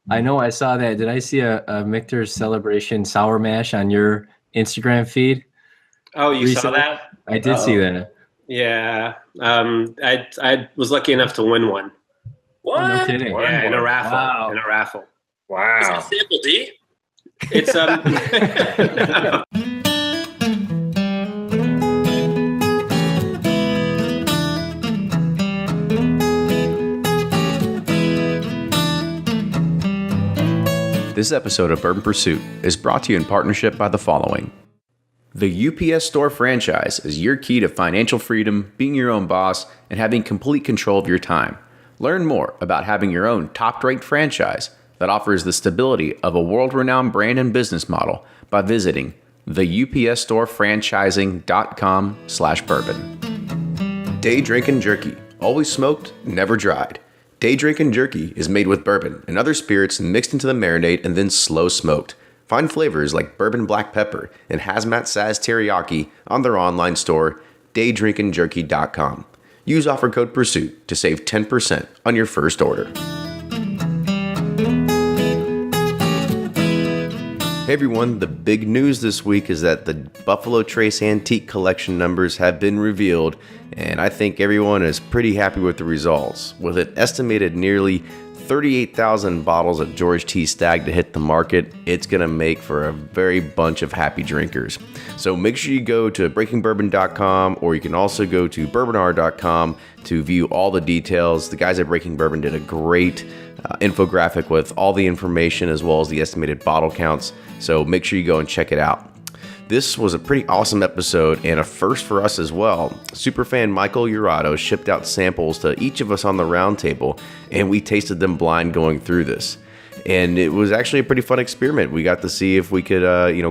I know I saw that. Did I see a Michter's Celebration Sour Mash on your Instagram feed Oh, you saw recently? that? I did see that. Yeah. I was lucky enough to win one. Oh, no kidding. Yeah, in a raffle. Wow. In a raffle. Is that sample D? It's This episode of Bourbon Pursuit is brought to you in partnership by the following. The UPS Store franchise is your key to financial freedom, being your own boss, and having complete control of your time. Learn more about having your own top-ranked franchise that offers the stability of a world-renowned brand and business model by visiting theupsstorefranchising.com/bourbon. Day Drinkin Jerky, always smoked, never dried. Day Drinkin Jerky is made with bourbon and other spirits mixed into the marinade and then slow smoked. Find flavors like bourbon black pepper and hazmat saz teriyaki on their online store, daydrinkinjerky.com. Use offer code PURSUIT to save 10% on your first order. Hey everyone, the big news this week is that the Buffalo Trace Antique Collection numbers have been revealed, and I think everyone is pretty happy with the results. With an estimated nearly 38,000 bottles of George T. Stagg to hit the market, it's going to make for a very bunch of happy drinkers. So make sure you go to BreakingBourbon.com, or you can also go to BourbonR.com to view all the details. The guys at Breaking Bourbon did a great infographic with all the information as well as the estimated bottle counts. So make sure you go and check it out. This was a pretty awesome episode and a first for us as well. Superfan Michael Urado shipped out samples to each of us on the roundtable, and we tasted them blind going through this. And it was actually a pretty fun experiment. We got to see if we could,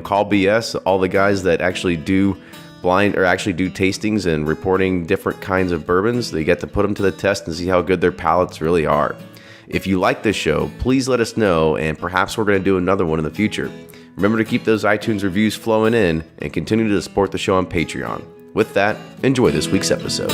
call BS all the guys that actually do blind or actually do tastings and reporting different kinds of bourbons. They get to put them to the test and see how good their palates really are. If you like this show, please let us know, and perhaps we're going to do another one in the future. Remember to keep those iTunes reviews flowing in and continue to support the show on Patreon. With that, enjoy this week's episode.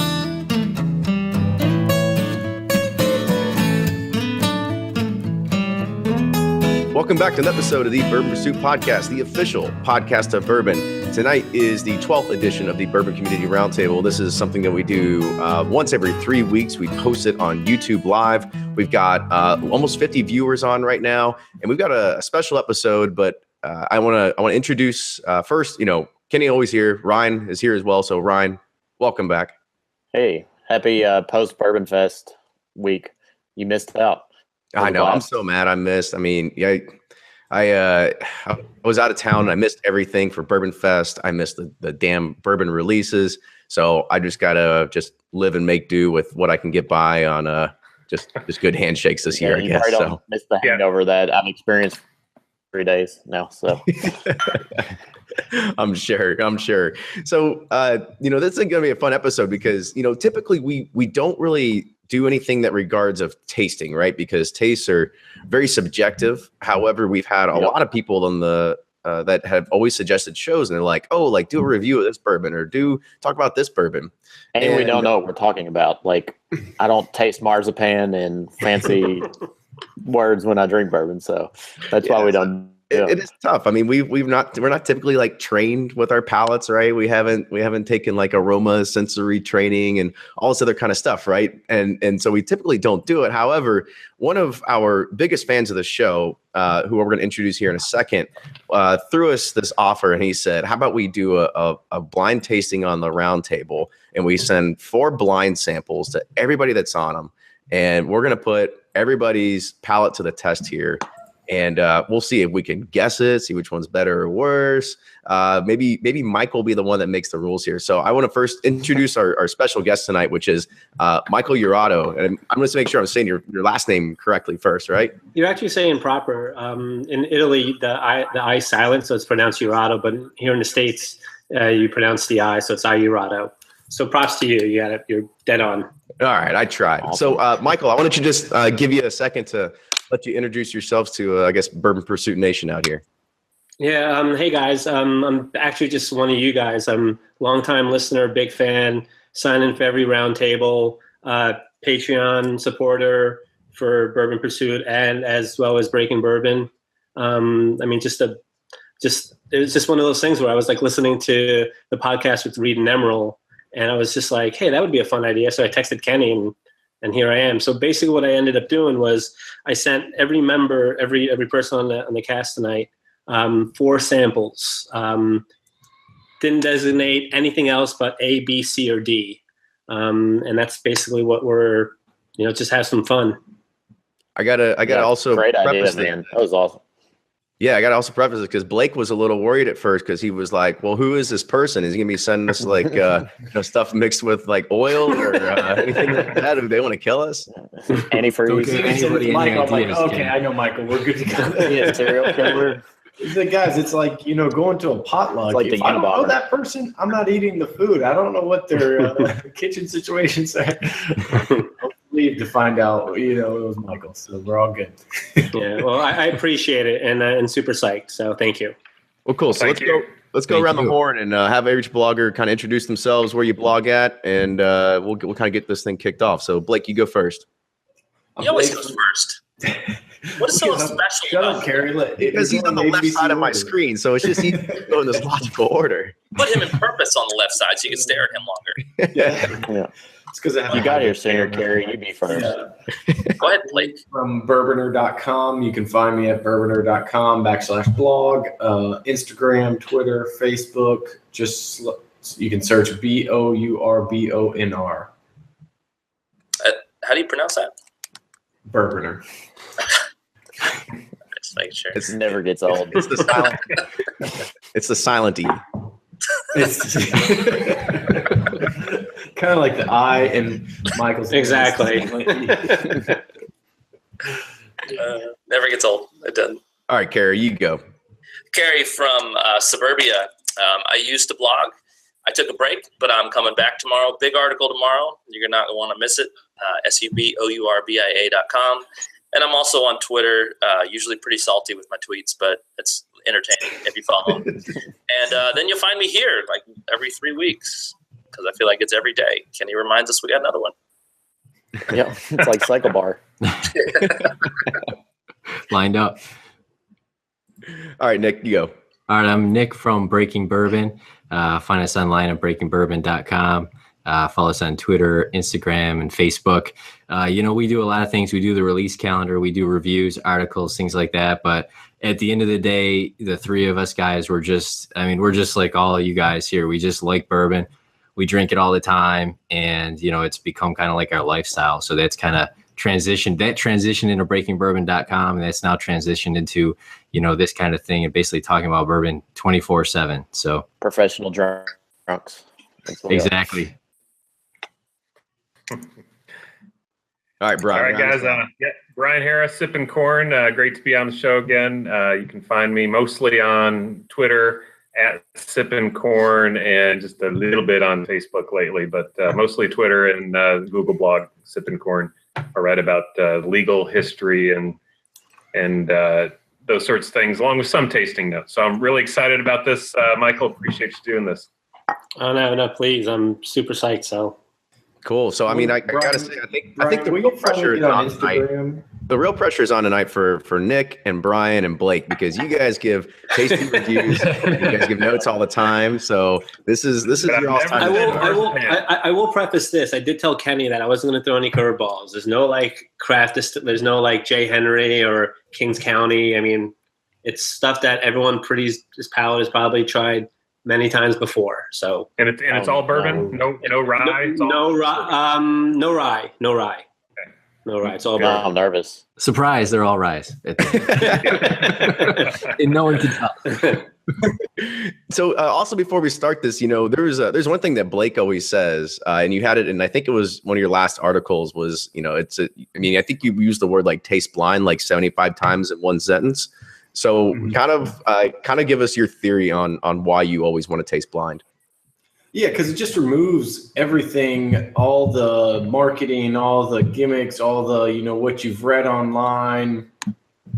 Welcome back to an episode of the Bourbon Pursuit Podcast, the official podcast of bourbon. Tonight is the 12th edition of the Bourbon Community Roundtable. This is something that we do once every 3 weeks. We post it on YouTube Live. We've got almost 50 viewers on right now, and we've got a special episode, but I want to introduce first, Kenny always here. Ryan is here as well. So Ryan, welcome back. Hey, happy post Bourbon Fest week. You missed out. I know. I'm so mad. I missed. I mean, yeah, I was out of town. I missed everything for Bourbon Fest. I missed the damn bourbon releases. So I just gotta live and make do with what I can get by on just good handshakes this year. I guess. You don't miss the hangover that I've experienced 3 days now. So I'm sure. So this is going to be a fun episode because typically we don't really do anything that regards of tasting, right? Because tastes are very subjective. However, we've had a lot of people on the that have always suggested shows, and they're like, "Oh, like do a review of this bourbon or do talk about this bourbon." And we don't know what we're talking about. Like, I don't taste marzipan and fancy words when I drink bourbon, so that's why we don't. It is tough. I mean, we're not typically like trained with our palates, right? We haven't taken like aroma sensory training and all this other kind of stuff, right? And so we typically don't do it. However, one of our biggest fans of the show, who we're going to introduce here in a second, threw us this offer, and he said, "How about we do a blind tasting on the round table, and we send 4 blind samples to everybody that's on them, and we're going to put everybody's palate to the test here." And we'll see if we can guess it, see which one's better or worse. Maybe Mike will be the one that makes the rules here. So I want to first introduce our special guest tonight, which is Michael Urado. And I'm going to make sure I'm saying your last name correctly first, right? You're actually saying proper. In Italy, the I is silent, so it's pronounced Urado. But here in the States, you pronounce the I, so it's Urado. So props to you. You got it. You're dead on. All right, I tried. Awesome. So Michael, I wanted to just give you a second to let you introduce yourselves to, I guess, Bourbon Pursuit Nation out here. Yeah. Hey guys. I'm actually just one of you guys. I'm longtime listener, big fan, sign in for every roundtable, Patreon supporter, for Bourbon Pursuit and as well as Breaking Bourbon. I mean, it was just one of those things where I was like listening to the podcast with Reed and Emerald, and I was just like, hey, that would be a fun idea. So I texted Kenny, and here I am. So basically what I ended up doing was I sent every member, every person on the cast tonight, 4 samples. Didn't designate anything else but A, B, C, or D. And that's basically what we're, just have some fun. I gotta also great idea, preface man. That was awesome. Yeah, I gotta also preface it because Blake was a little worried at first because he was like, "Well, who is this person? Is he gonna be sending us like stuff mixed with like oil or anything like that? Do they want to kill us?" Antifreeze. Michael, I'm like, okay, I know Michael. We're good to go. Yeah, serial killer. The guys, it's like going to a potluck. It's like if I don't know that person, I'm not eating the food. I don't know what their kitchen situations are. Leave to find out. It was Michael, so we're all good. Yeah, well, I appreciate it and super psyched. So thank you. Well, cool. So let's go around the horn and have each blogger kind of introduce themselves, where you blog at, and we'll kind of get this thing kicked off. So Blake, you go first. He always goes first. What's so special Shut about up, Kerry. Because he's on the left side of my screen, so it's just easy to go in this logical order. Put him in purpose on the left side so you can stare at him longer. Yeah. It's because You got here sooner, Kerry. You be first. Yeah. Go ahead, Blake. From Bourboner.com. You can find me at Bourboner.com/blog, Instagram, Twitter, Facebook. You can search BOURBONR. How do you pronounce that? Bourboner. Just make sure. It never gets old. It's the silent. It's the silent E. It's kind of like the I in Michael's. Exactly. Never gets old. It doesn't. All right, Kerry, you go. Kerry from Suburbia. I used to blog. I took a break, but I'm coming back tomorrow. Big article tomorrow. You're not going to want to miss it. SUBOURBIA.com. And I'm also on Twitter, usually pretty salty with my tweets, but it's entertaining if you follow. And then you'll find me here like every 3 weeks because I feel like it's every day. Kenny reminds us we got another one. Yeah, it's like Cycle Bar. Lined up. All right, Nick, you go. All right, I'm Nick from Breaking Bourbon. Find us online at BreakingBourbon.com. Follow us on Twitter, Instagram, and Facebook. We do a lot of things. We do the release calendar. We do reviews, articles, things like that. But at the end of the day, the 3 of us guys, we're just like all of you guys here. We just like bourbon. We drink it all the time. And, it's become kind of like our lifestyle. So that's kind of transitioned into BreakingBourbon.com. And that's now transitioned into, this kind of thing and basically talking about bourbon 24/7. So Professional drunks. exactly. All right, Brian. All right, guys. Brian Harris, SippnCorn. Great to be on the show again. You can find me mostly on Twitter at SippnCorn and just a little bit on Facebook lately, but mostly Twitter and Google blog SippnCorn. I write about legal history and those sorts of things, along with some tasting notes. So I'm really excited about this. Michael, appreciate you doing this. Oh, no, please. I'm super psyched. So Cool. So, I mean, I gotta say, I think the real pressure is on tonight. The real pressure is on tonight for Nick and Brian and Blake because you guys give tasty reviews. You guys give notes all the time. So this is your all time. I will preface this. I did tell Kenny that I wasn't going to throw any curveballs. There's no like there's no like J. Henry or Kings County. I mean, it's stuff that everyone his palate has probably tried many times before. So it's all bourbon. No rye. No rye. No rye. No rye. It's all bourbon. I'm nervous. Surprise! They're all ryes. And no one can tell. So also before we start this, there's one thing that Blake always says, and you had it, and I think it was one of your last articles was, I think you used the word like taste blind like 75 times in one sentence. So kind of give us your theory on why you always want to taste blind. Yeah, because it just removes everything, all the marketing, all the gimmicks, all the, what you've read online,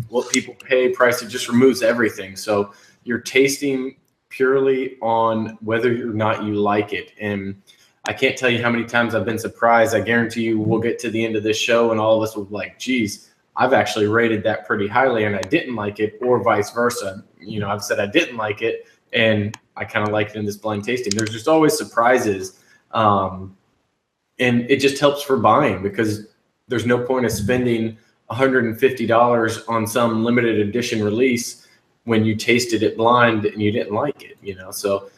what people pay, price. It just removes everything. So you're tasting purely on whether or not you like it. And I can't tell you how many times I've been surprised. I guarantee you we'll get to the end of this show and all of us will be like, geez, I've actually rated that pretty highly and I didn't like it, or vice versa. I've said I didn't like it and I kind of liked it in this blind tasting. There's just always surprises. And it just helps for buying because there's no point of spending $150 on some limited edition release when you tasted it blind and you didn't like it, So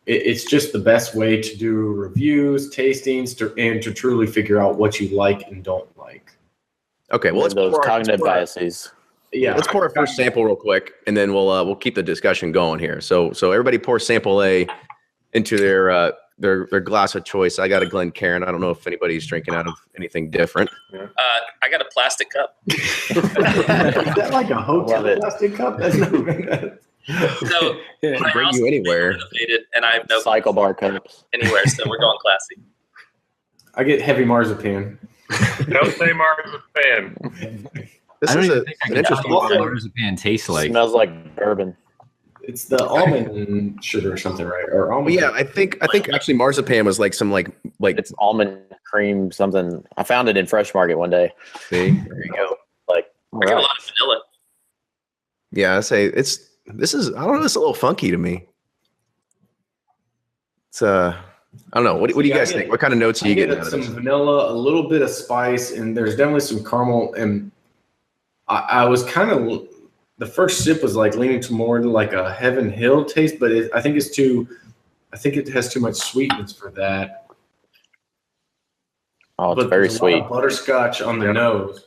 it's just the best way to do reviews, tastings, and to truly figure out what you like and don't like. Okay, well, let's those cognitive biases. Yeah, let's pour our first sample real quick, and then we'll keep the discussion going here. So everybody pour sample A into their glass of choice. I got a Glencairn. I don't know if anybody's drinking out of anything different. I got a plastic cup. Is that like a hotel plastic cup? That's never been that. So my bring house you is anywhere. renovated, and I have no Cycle bar cups anywhere, so we're going classy. I get heavy marzipan. Don't say marzipan. This I don't is even think I an can interesting tell what one. marzipan tastes like. smells like bourbon. It's the almond sugar or something, right? Or almond. Yeah, I think actually marzipan was like some like It's almond cream something. I found it in Fresh Market one day. see, there you go. Like, I get a lot of vanilla. Yeah, I say it's a little funky to me. It's I don't know. What do you guys think? What kind of notes are you getting out of some this? vanilla, a little bit of spice, and there's definitely some caramel. And I was kind of the first sip was like leaning to more to like a Heaven Hill taste, but I think it has too much sweetness for that. Oh, it's But very there's a lot sweet. of butterscotch on the nose.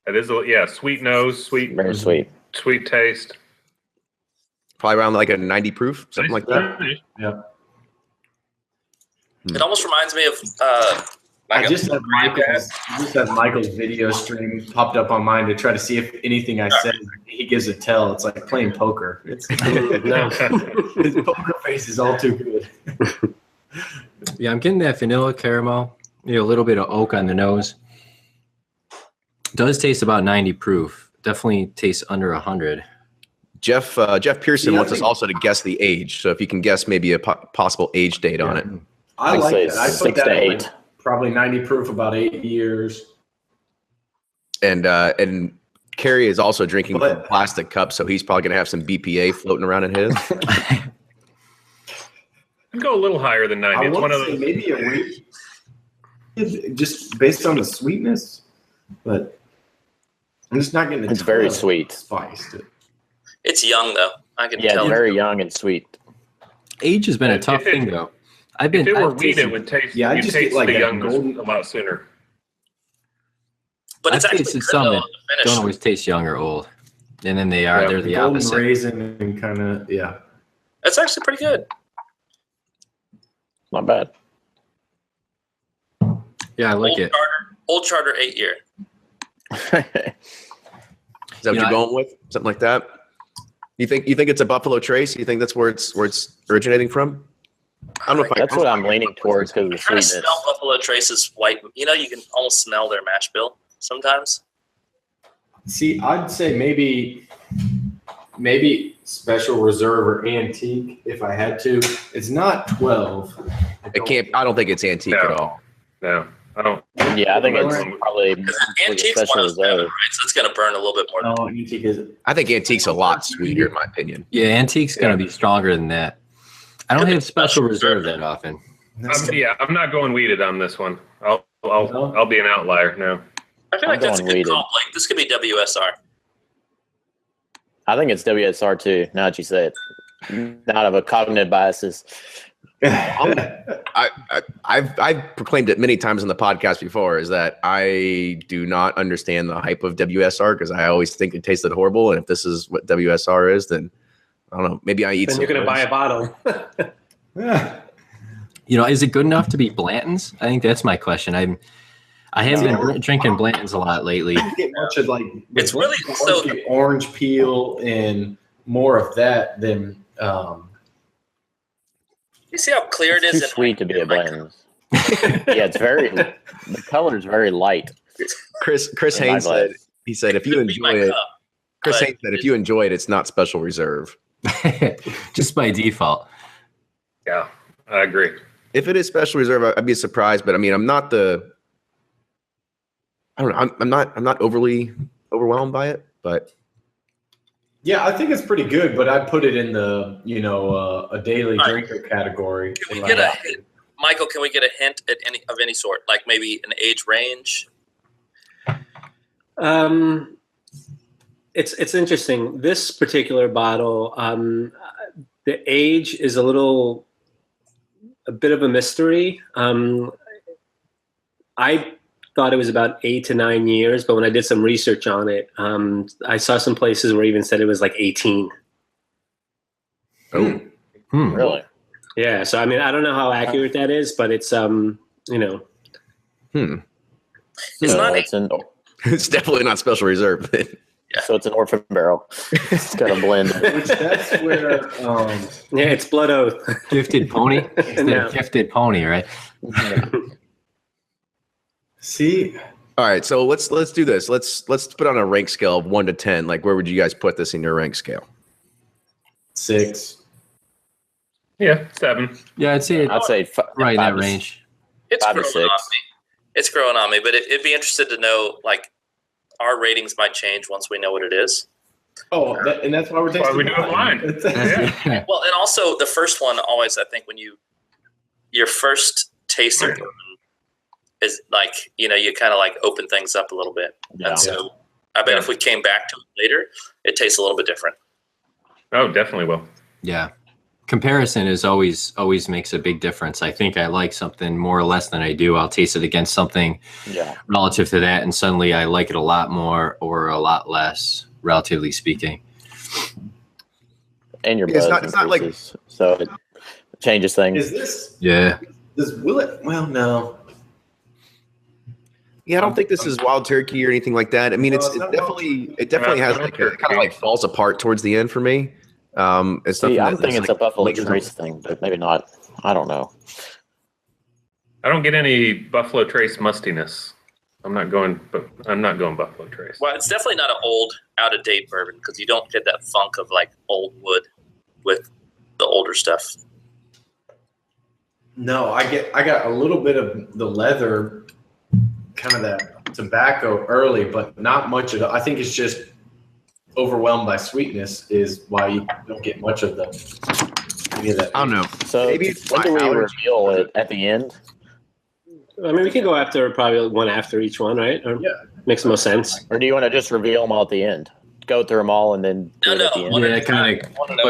It is sweet nose, Very sweet. sweet taste. Probably around like a 90 proof, something like that. Yeah. It almost reminds me of I just had Michael's video stream popped up on mine to try to see if anything I said he gives a tell. It's like playing poker. His poker face is all too good. Yeah, I'm getting that vanilla caramel, a little bit of oak on the nose. Does taste about 90 proof. Definitely tastes under 100. Jeff Pearson wants us also to guess the age. So if you can guess maybe a possible age date on it. I like say that. I put 6 that to at 8. like probably 90 proof, about 8 years. And Kerry is also drinking from a plastic cup, so he's probably going to have some BPA floating around in his. I'd go a little higher than 90. I It's one want of to say those. maybe a week, just based on the sweetness, but I'm just not getting. It's very sweet. Spiced. it's young though. I can Yeah, tell. it's very young and sweet. Age has been a tough If it- thing, though. If it were I've wheat, tasted- it would taste. Yeah, I you just taste get like the that youngness golden- a lot sooner. But it's I've actually tasted good some though, that the finish. don't always taste young or old, and then they're the golden opposite. raisin and kind of It's actually pretty good. Not bad. Yeah, I like it. Old Charter 8 year. Is that what know, you're going with? Something like that? You think it's a Buffalo Trace? You think that's where it's originating from? I don't know if That's what I'm leaning towards because of the I kind of sweetness. smell Buffalo Trace's white. You can almost smell their mash bill sometimes. See, I'd say maybe special reserve or antique if I had to. It's not 12. I don't think it's antique at all. No, I don't. Yeah, I think it's probably Because for the antique's special 107, reserve. right? So it's going to burn a little bit more. No, antique is. I think antique's a lot sweeter, in my opinion. Yeah, antique's gonna be stronger than that. I don't have special reserve that often. I'm not going weeded on this one. I'll be an outlier. No. I feel like I'm that's a going good weeded. comp. Like this could be WSR. I think it's WSR too. Now that you say it, not of a cognitive biases. I've proclaimed it many times on the podcast before is that I do not understand the hype of WSR because I always think it tasted horrible. And if this is what WSR is, then I don't know. Maybe I eat Then some you're going to buy words. a bottle. Yeah. Is it good enough to be Blanton's? I think that's my question. I have been drinking Blanton's a lot lately. I get much of like It's really so. the orange peel and more of that than You see how clear it It's is? too in sweet to be a Blanton's. Yeah, it's the color is very light. Chris In my Haynes said if you Could be my enjoy it, cup, Chris but Haynes said if you enjoy it, it's not special reserve. Just by default. Yeah, I agree. If it is special reserve, I'd be surprised. But I mean, I'm not the. I don't know. I'm not overly overwhelmed by it, but Yeah, I think it's pretty good, but I'd put it in the a daily drinker category. Can we get a hint, Michael? Can we get a hint at any sort, like maybe an age range? It's interesting. This particular bottle, the age is a bit of a mystery. I thought it was about 8 to 9 years, but when I did some research on it, I saw some places where even said it was like 18. oh, Really? Yeah. So I mean, I don't know how accurate that is, but it's It's not. it's definitely not special reserve. So it's an orphan barrel. It's got a blend. Which that's where yeah, it's Blood Oath. Gifted pony. Yeah. Gifted pony, right? see. All right, so let's do this. Let's put on a rank scale of 1 to 10. Like, where would you guys put this in your rank scale? 6. Yeah, 7. Yeah, I'd say I'd say right in five that to- range. It's 5 to growing 6. on me. It's growing on me, but it'd be interested to know, like, our ratings might change once we know what it is. Oh, and that's why we're That's why we tasting do it blind. Yeah. Well, and also the first one always, I think, when your first taste of bourbon is like, you kind of like open things up a little bit. Yeah. And so I bet if we came back to it later, it tastes a little bit different. Oh, definitely will. Yeah. Comparison is always makes a big difference. I think I like something more or less than I do. I'll taste it against something relative to that, and suddenly I like it a lot more or a lot less, relatively speaking. And your Yeah, buzz it's not like- increases, so it changes things. Is this? Yeah. Will it? Well, no. Yeah, I don't think this is wild turkey or anything like that. I mean, No, it it's not definitely has like it kind of like falls apart towards the end for me. It's See, something I'm that's thinking it's a like Buffalo late Trace thing, but maybe not. I don't know. I don't get any Buffalo Trace mustiness. I'm not going Buffalo Trace. Well, it's definitely not an old, out of date bourbon because you don't get that funk of like old wood with the older stuff. No, I got a little bit of the leather, kind of that tobacco early, but not much of it. I think it's just overwhelmed by sweetness is why you don't get much of any of that. I don't know. So Maybe it's when do my we allergy. reveal it at the end? I mean, we can go after probably one after each one, right? Or, Yeah. Makes the most sense. Or do you want to just reveal them all at the end? Go through them all and then do it at the end? One at Yeah, a time.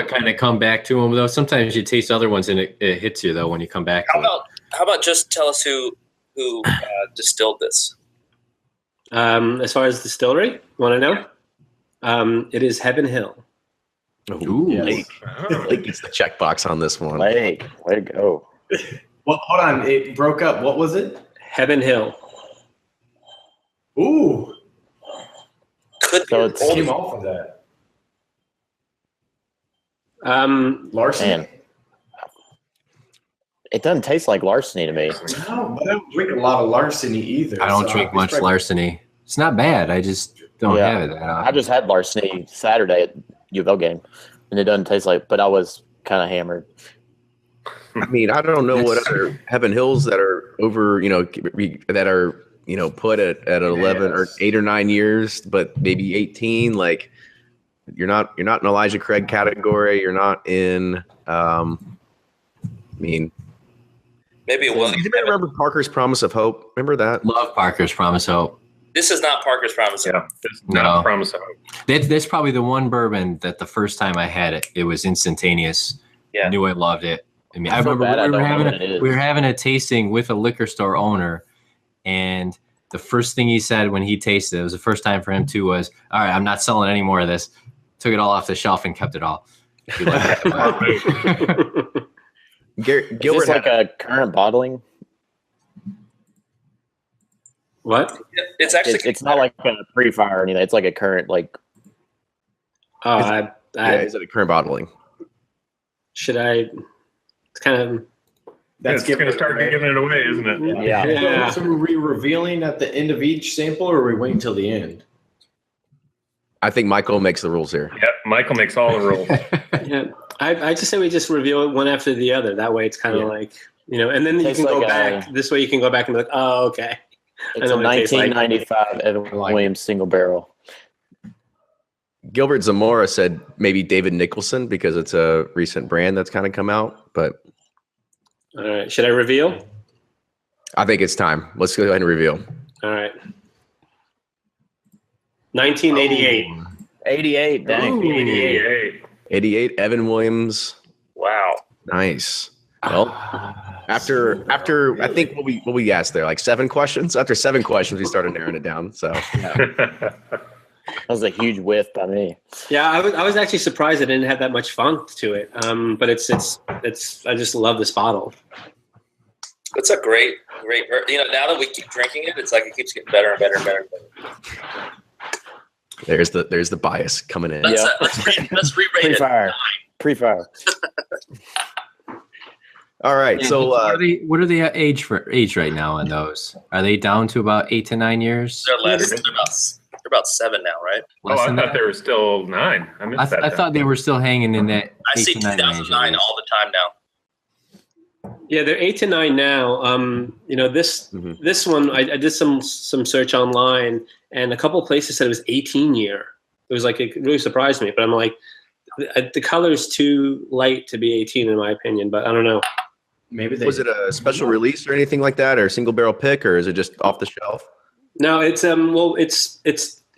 kind of come back to them though. Sometimes you taste other ones and it hits you though when you come back to How about just tell us who distilled this? As far as distillery, want to know? It is Heaven Hill. it. Ooh. Yes. Blake gets the checkbox on this one. Blake, way to go. Well, hold on. It broke up. What was it? Heaven Hill. Ooh. Could be So an it's- old Came off of that. Larson. Man. It doesn't taste like larceny to me. No, but I don't drink a lot of larceny either. I don't so drink it's much probably- larceny. It's not bad. I just don't Yeah. have it that often. I just had larceny Saturday at U of L game, and it doesn't taste like. But I was kind of hammered. I mean, I don't know what other Heaven Hills that are over, that are, put at 11 or 8 or 9 years, but maybe 18. Like, you're not in Elijah Craig category. You're not in. maybe it Do wasn't. you remember Parker's Promise of Hope? Remember that? Love Parker's Promise Hope. This is not Parker's Promise. Yeah, it's No. not promise of hope. That's probably the one bourbon that the first time I had it, it was instantaneous. Yeah. I knew I loved it. I mean, I I feel remember bad I we were don't know having what it is. we were having a tasting with a liquor store owner, and the first thing he said when he tasted it was the first time for him too was, "All right, I'm not selling any more of this." Took it all off the shelf and kept it all. He liked it. Is Gilbert this like a current bottling? What? It's actually It's not like a pre-fire or anything. It's like a current, like, Oh, is it a current bottling? should I? It's kind of. That's It's going to giving start it away. giving it away, isn't it? yeah. Yeah. So are we revealing at the end of each sample, or are we waiting till the end? I think Michael makes the rules here. Yep, Michael makes all the rules. Yeah, I just say we just reveal it one after the other. That way, it's kind of Yeah. like And then you Tastes can go like back. This way you can go back and be like, oh, okay. It's a 1995 Evan Williams single barrel. Gilbert Zamora said maybe David Nicholson because it's a recent brand that's kind of come out. But All right. Should I reveal? I think it's time. Let's go ahead and reveal. All right. 1988. 88, dang. 88, Evan Williams. Wow. Nice. Well, after I think what we asked there, like 7 questions. After 7 questions, we started narrowing it down. So That was a huge whiff by me. Yeah, I was actually surprised it didn't have that much funk to it. But it's I just love this bottle. It's a great. Now that we keep drinking it, it's like it keeps getting better and better and better. there's the bias coming in. Let's re-rate it. Pre-fire. All right. So what are they at age right now on those? Are they down to about 8 to 9 years? They're less. They're about 7 now, right? I thought they were still 9. I thought they were still hanging in that. I see 2009 all the time now. Yeah, they're 8 to 9 now. This one I did some search online, and a couple of places said it was 18 year. It was like, it really surprised me, but I'm like, the color is too light to be 18 in my opinion, but I don't know. Maybe was it a special release or anything like that, or a single barrel pick, or is it just off the shelf? No, it's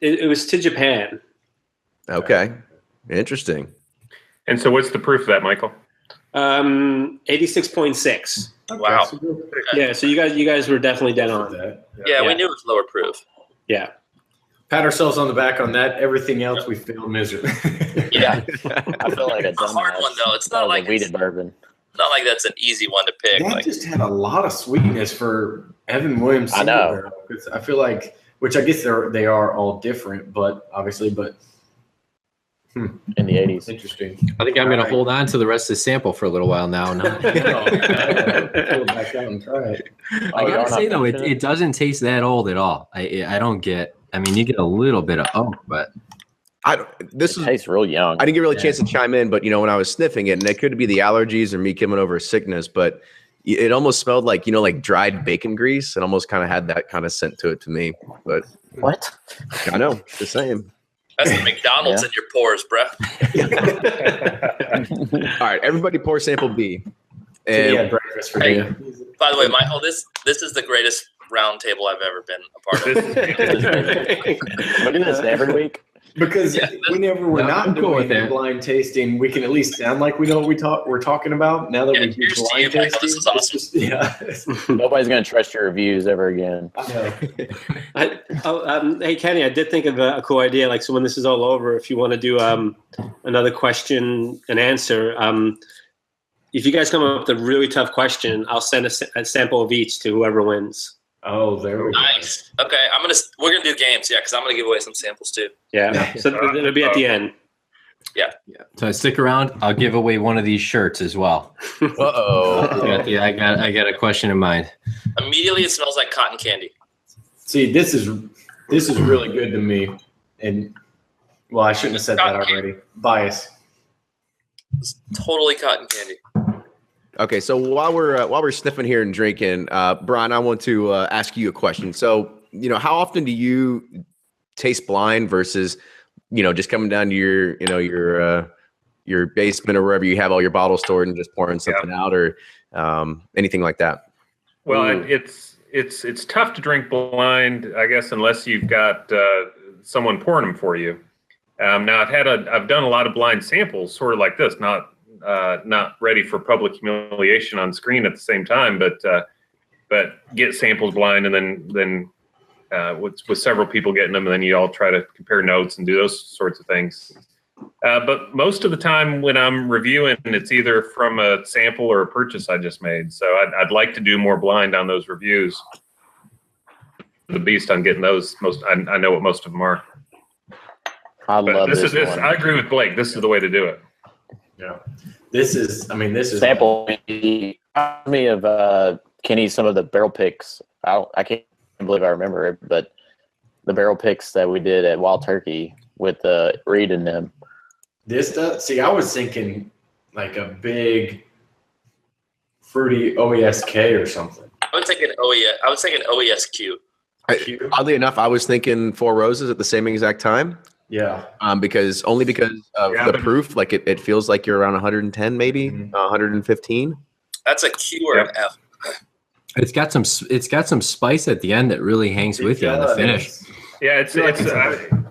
it was to Japan. Okay, interesting. And so, what's the proof of that, Michael? 86.6. Wow. Yeah, so you guys were definitely dead on. Yeah, we knew it was lower proof. Yeah. Pat ourselves on the back on that. Everything else we failed miserably. Yeah. I feel like It's a hard one though. It's not like weeded bourbon. Not like that's an easy one to pick. That just had a lot of sweetness for Evan Williams. I know. I feel like, which I guess they are all different, but obviously, in the 80s. Interesting. I think I'm going to hold on to the rest of the sample for a little while now. Pull it back out and try it. I gotta say though, it doesn't taste that old at all. I don't get. I mean, you get a little bit of oak, but Tastes real young. I didn't get really a chance to chime in, but when I was sniffing it, and it could be the allergies or me coming over a sickness, but it almost smelled like like dried bacon grease. It almost kind of had that kind of scent to it to me. But what? I know, the same. That's the McDonald's in your pores, bro. All right, everybody pour sample B. And breakfast for Hey, you. by the way, Michael, this is the greatest round table I've ever been a part of. We do this every week. Because whenever we're not cool doing blind tasting, we can at least sound like we know what we're talking about. Now that we do here's to blind you, Michael. tasting, This is awesome. it's just, Nobody's going to trust your reviews ever again. I know. Hey Kenny, I did think of a cool idea. Like, so when this is all over, if you want to do another question and answer, if you guys come up with a really tough question, I'll send a sample of each to whoever wins. Oh, there we go. Nice. Okay, we're gonna do games, because I'm gonna give away some samples too. Yeah. So it'll be at the end. Yeah. so stick around. I'll give away one of these shirts as well. Uh-oh. I got a question in mind. Immediately, it smells like cotton candy. See, this is really good to me. And well, I shouldn't have said that already. Bias. It's totally cotton candy. Okay, so while we're sniffing here and drinking, Brian, I want to ask you a question. So, how often do you taste blind versus, just coming down to your basement or wherever you have all your bottles stored and just pouring something out or anything like that? Well, it's tough to drink blind, I guess, unless you've got someone pouring them for you. Now I've done a lot of blind samples, sort of like this, not ready for public humiliation on screen at the same time, but get samples blind and then with several people getting them, and then you all try to compare notes and do those sorts of things. But most of the time when I'm reviewing, it's either from a sample or a purchase I just made. So I'd like to do more blind on those reviews. The beast on getting those I know what most of them are. I love this one. I agree with Blake. This is the way to do it. Yeah. This is sample me of Kenny, some of the barrel picks. I can't believe I remember it, but the barrel picks that we did at Wild Turkey with Reed and them. This stuff. See, I was thinking like a big fruity OESK or something. I would take an OESQ. Oddly enough, I was thinking Four Roses at the same exact time. Yeah. Because of the proof, like it feels like you're around 110, maybe 115. That's a Q or an F. It's got some spice at the end that really hangs with you on the finish. Yeah, it's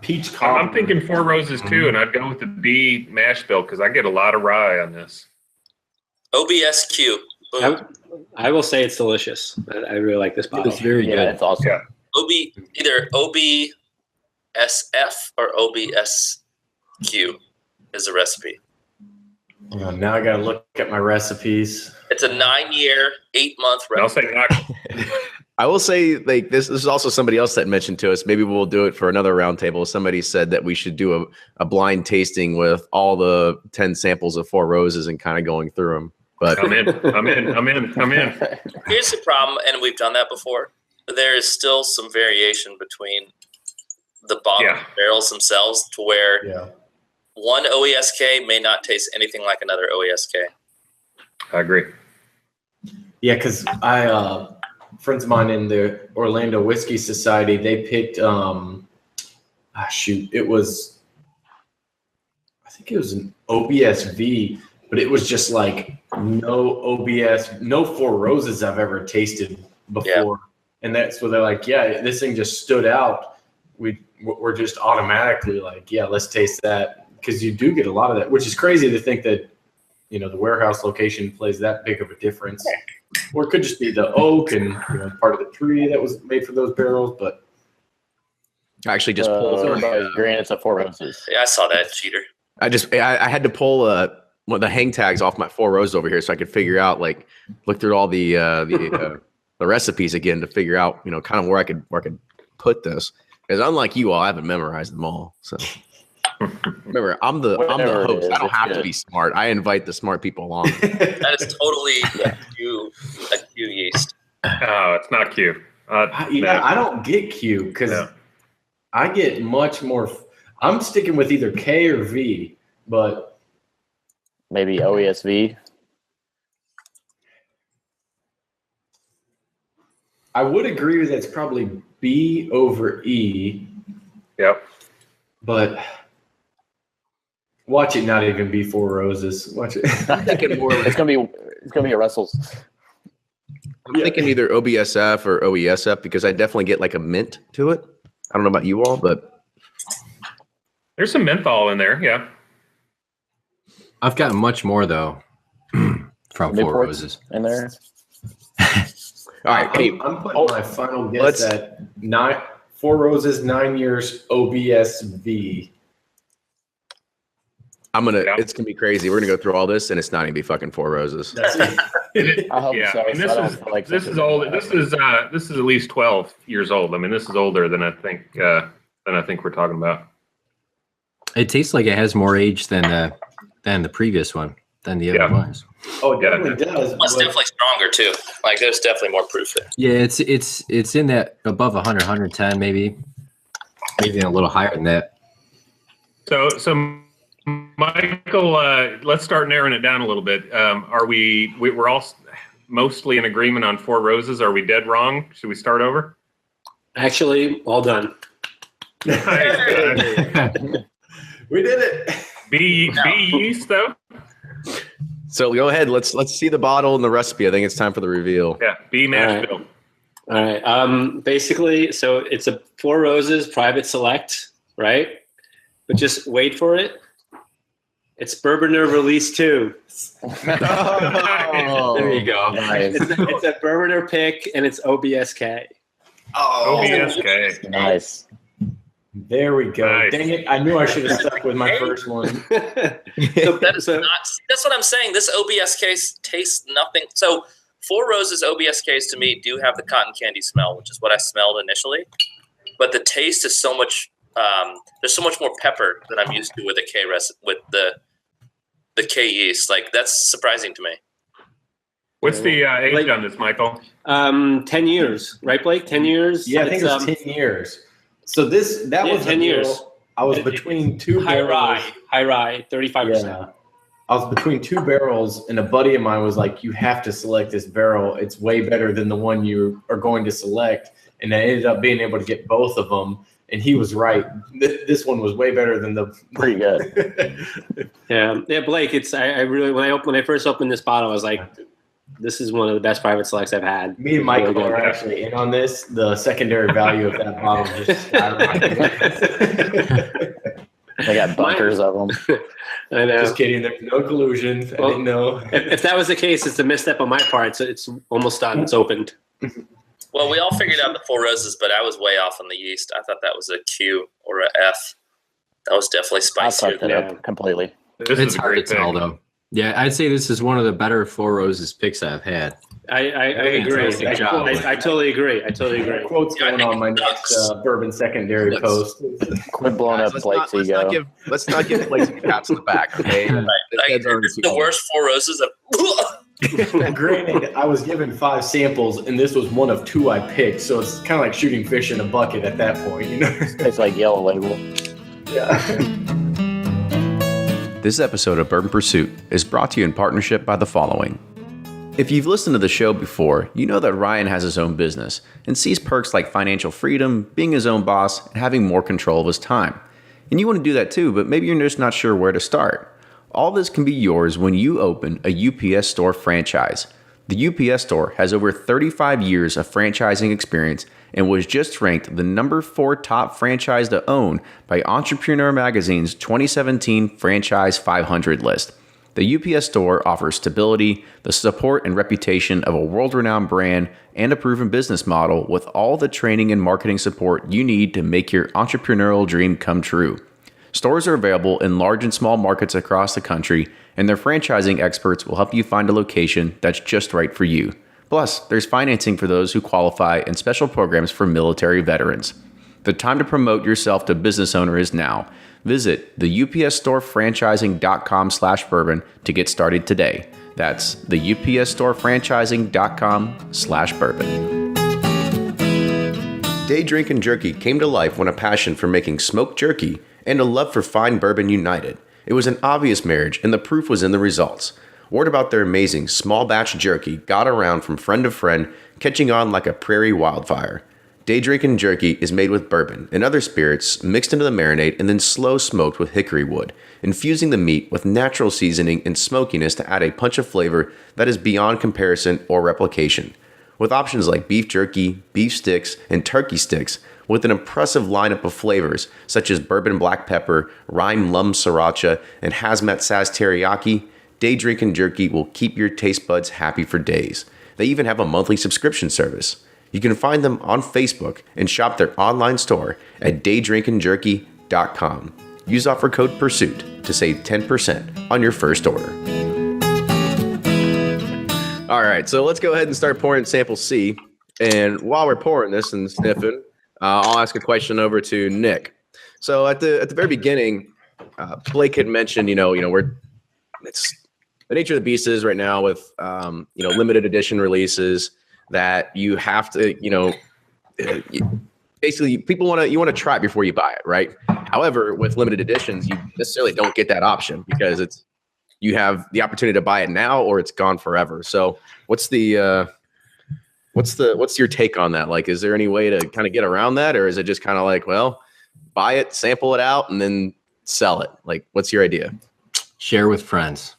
peach. I'm thinking Four Roses too, and I'd go with the B mash bill because I get a lot of rye on this. OBSQ. I will say it's delicious. I really like this bottle. It's very good. It's awesome. Yeah. Either OBSF or OBSQ is the recipe. Now I got to look at my recipes. It's a 9-year, 8-month recipe. I'll say not. I will say, like, this is also somebody else that mentioned to us. Maybe we'll do it for another roundtable. Somebody said that we should do a blind tasting with all the 10 samples of Four Roses and kind of going through them. But I'm in. Here's the problem, and we've done that before. There is still some variation between the bottom barrels themselves to where one OESK may not taste anything like another OESK. I agree. Yeah, because friends of mine in the Orlando Whiskey Society, they picked I think it was an OBSV, but it was just like no Four Roses I've ever tasted before. Yeah. And that's where they're like, yeah, this thing just stood out. We're just automatically like, yeah, let's taste that, because you do get a lot of that, which is crazy to think that, you know, the warehouse location plays that big of a difference. Or it could just be the oak and, you know, part of the tree that was made for those barrels. But I actually just pulled. Granted, it's a Four Roses. Yeah, I saw that, cheater. I had to pull one of the hang tags off my Four Roses over here so I could figure out, like, look through all the recipes again to figure out, you know, kind of where I could put this. Because unlike you all, I haven't memorized them all. So remember, I'm the host. I don't have to be smart. I invite the smart people along. That is totally a Q yeast. Oh, it's not Q. I don't get Q because I get much more. I'm sticking with either K or V, but maybe OESV. I would agree with that's probably B over E. Yep. But watch it not even be Four Roses. Watch it. I'm thinking more. It's gonna be a Russell's. I'm thinking either OBSF or OESF because I definitely get like a mint to it. I don't know about you all, but there's some menthol in there. Yeah. I've gotten much more though from Four Roses in there. All right, I'm putting my final guess at 4 Roses, 9 years, OBSV. It's gonna be crazy. We're gonna go through all this, and it's not gonna be fucking Four Roses. I hope so. I mean, this is old. This is at least 12 years old. I mean, this is older than I think we're talking about. It tastes like it has more age than the previous one, than the other ones. Oh, it definitely does. Well, it's definitely stronger too. Like, there's definitely more proof there. Yeah, it's in that above 100, 110, maybe a little higher than that. So Michael, let's start narrowing it down a little bit. We're all mostly in agreement on Four Roses. Are we dead wrong? Should we start over? Actually, all done. We did it. B yeast though. So go ahead. Let's see the bottle and the recipe. I think it's time for the reveal. Yeah, B mash bill. All right. Basically, so it's a Four Roses private select, right? But just wait for it. It's Bourboner Release 2. Oh, there you go. Nice. It's a Bourboner pick, and it's OBSK. Oh, OBSK. Nice. There we go. Nice. Dang it. I knew I should have stuck with my first one. So that's what I'm saying. This OBSK tastes nothing. So Four Roses OBSKs to me do have the cotton candy smell, which is what I smelled initially. But the taste is so much. There's so much more pepper than I'm used to with the K yeast. Like, that's surprising to me. What's the age on this, Michael? 10 years, right, Blake? 10 years. Yeah, I think it's 10 years. So was 10 years. I was between two high rye, 35%. Yeah. I was between two barrels, and a buddy of mine was like, "You have to select this barrel. It's way better than the one you are going to select." And I ended up being able to get both of them, and he was right. This one was way better than the. Pretty good. Yeah, Blake. I really when I first opened this bottle, I was like, "This is one of the best private selects I've had." Me and Michael are actually in on this. The secondary value of that bottle just skyrocketed. They got bunkers of them. I know. Just kidding. There's no collusion. I didn't know. If that was the case, it's a misstep on my part. So it's almost done. It's opened. Well, we all figured out the Four Roses, but I was way off on the yeast. I thought that was a Q or a F. That was definitely I spicier. fucked it up completely. This It's is a hard great to tell, pick. though. Yeah, I'd say this is one of the better Four Roses picks I've had. I agree. Fantastic job. I totally agree. I totally agree. Quotes Yeah, I going think on my it next sucks. bourbon secondary post. Quit blowing Guys, up let's Blake's ego. let's not give Blake some pats on the back, okay? Like, this is the worst Four Roses of. Granted, I was given 5 samples, and this was one of 2 I picked, so it's kind of like shooting fish in a bucket at that point, you know? It's like Yellow Label. Yeah. This episode of Bourbon Pursuit is brought to you in partnership by the following. If you've listened to the show before, you know that Ryan has his own business and sees perks like financial freedom, being his own boss, and having more control of his time. And you want to do that too, but maybe you're just not sure where to start. All this can be yours when you open a UPS Store franchise. The UPS Store has over 35 years of franchising experience and was just ranked the number 4 top franchise to own by Entrepreneur Magazine's 2017 Franchise 500 list. The UPS Store offers stability, the support and reputation of a world-renowned brand, and a proven business model with all the training and marketing support you need to make your entrepreneurial dream come true. Stores are available in large and small markets across the country, and their franchising experts will help you find a location that's just right for you. Plus, there's financing for those who qualify and special programs for military veterans. The time to promote yourself to business owner is now. Visit the upsstorefranchising.com/bourbon to get started today. That's the upsstorefranchising.com/bourbon. Day Drinkin Jerky came to life when a passion for making smoked jerky and a love for fine bourbon united. It was an obvious marriage, and the proof was in the results. Word about their amazing small batch jerky got around from friend to friend, catching on like a prairie wildfire. Day Drinkin Jerky is made with bourbon and other spirits mixed into the marinade and then slow smoked with hickory wood, infusing the meat with natural seasoning and smokiness to add a punch of flavor that is beyond comparison or replication. With options like beef jerky, beef sticks, and turkey sticks, with an impressive lineup of flavors such as bourbon black pepper, rime lum sriracha, and hazmat saz teriyaki, Day Drinkin Jerky will keep your taste buds happy for days. They even have a monthly subscription service. You can find them on Facebook and shop their online store at daydrinkinjerky.com. Use offer code PURSUIT to save 10% on your first order. All right, so let's go ahead and start pouring sample C. And while we're pouring this and sniffing, I'll ask a question over to Nick. So at the very beginning, Blake had mentioned, it's the nature of the beast is right now with limited edition releases that you have to, basically you want to try it before you buy it, right? However, with limited editions, you necessarily don't get that option because you have the opportunity to buy it now or it's gone forever. So what's your take on that? Like, is there any way to kind of get around that, or is it just kind of like, well, buy it, sample it out, and then sell it? Like, what's your idea? Share with friends.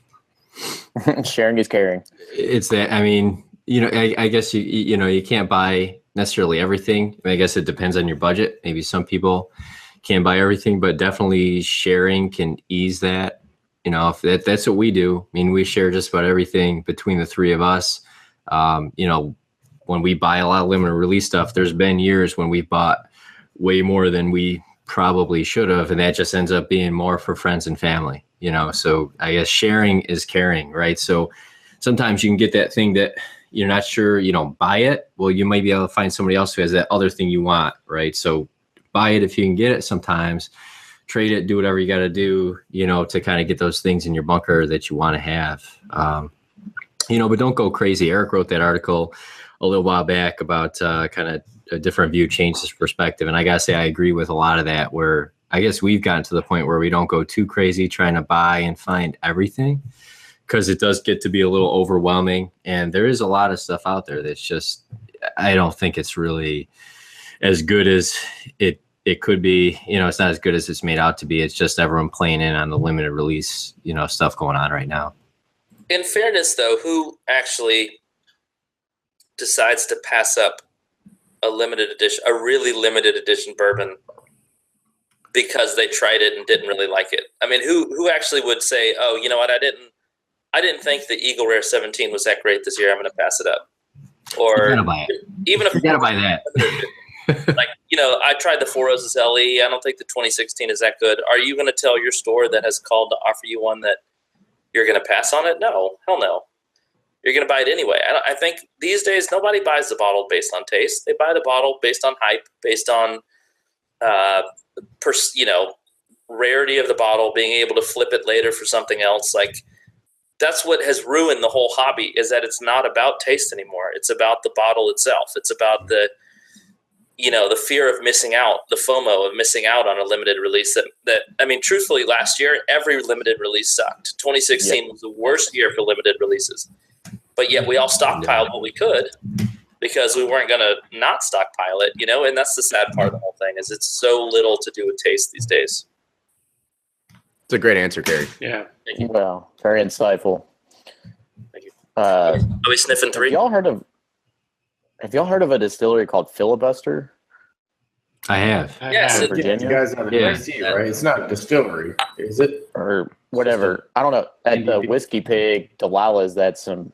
Sharing is caring. It's that, I mean, I guess you can't buy necessarily everything. I guess it depends on your budget. Maybe some people can't buy everything, but definitely sharing can ease that. If that's what we do. I mean, we share just about everything between the three of us. When we buy a lot of limited release stuff, there's been years when we bought way more than we probably should have, and that just ends up being more for friends and family. So I guess sharing is caring, right? So sometimes you can get that thing that you're not sure, buy it. Well, you might be able to find somebody else who has that other thing you want, right? So buy it if you can get it sometimes, trade it, do whatever you got to do, to kind of get those things in your bunker that you want to have. But don't go crazy. Eric wrote that article a little while back about kind of a different view, changed his perspective. And I got to say, I agree with a lot of that where, I guess we've gotten to the point where we don't go too crazy trying to buy and find everything, because it does get to be a little overwhelming. And there is a lot of stuff out there that's just, I don't think it's really as good as it could be. It's not as good as it's made out to be. It's just everyone playing in on the limited release, stuff going on right now. In fairness, though, who actually decides to pass up a really limited edition bourbon because they tried it and didn't really like it? I mean, who actually would say, "Oh, you know what? I didn't think the Eagle Rare 17 was that great this year. I'm going to pass it up." Or you gotta buy it. Even if you gotta buy that. Like, I tried the Four Roses LE. I don't think the 2016 is that good. Are you going to tell your store that has called to offer you one that you're going to pass on it? No, hell no. You're going to buy it anyway. I think these days nobody buys the bottle based on taste. They buy the bottle based on hype, based on rarity of the bottle, being able to flip it later for something else. Like, that's what has ruined the whole hobby, is that it's not about taste anymore. It's about the bottle itself. It's about the fear of missing out, the FOMO of missing out on a limited release. That I mean, truthfully, last year, every limited release sucked. 2016 was the worst year for limited releases. But yet we all stockpiled what we could because we weren't going to not stockpile it, and that's the sad part of the whole thing, is it's so little to do with taste these days. It's a great answer, Kerry. Yeah. Thank you. Well, very insightful. Thank you. Are we sniffing 3? Have y'all heard of a distillery called Filibuster? I have. Yes, In Virginia? You guys have an AC, right? It's not a distillery, is it? Or whatever. I don't know. At the Whiskey Pig, Delilah's, that's a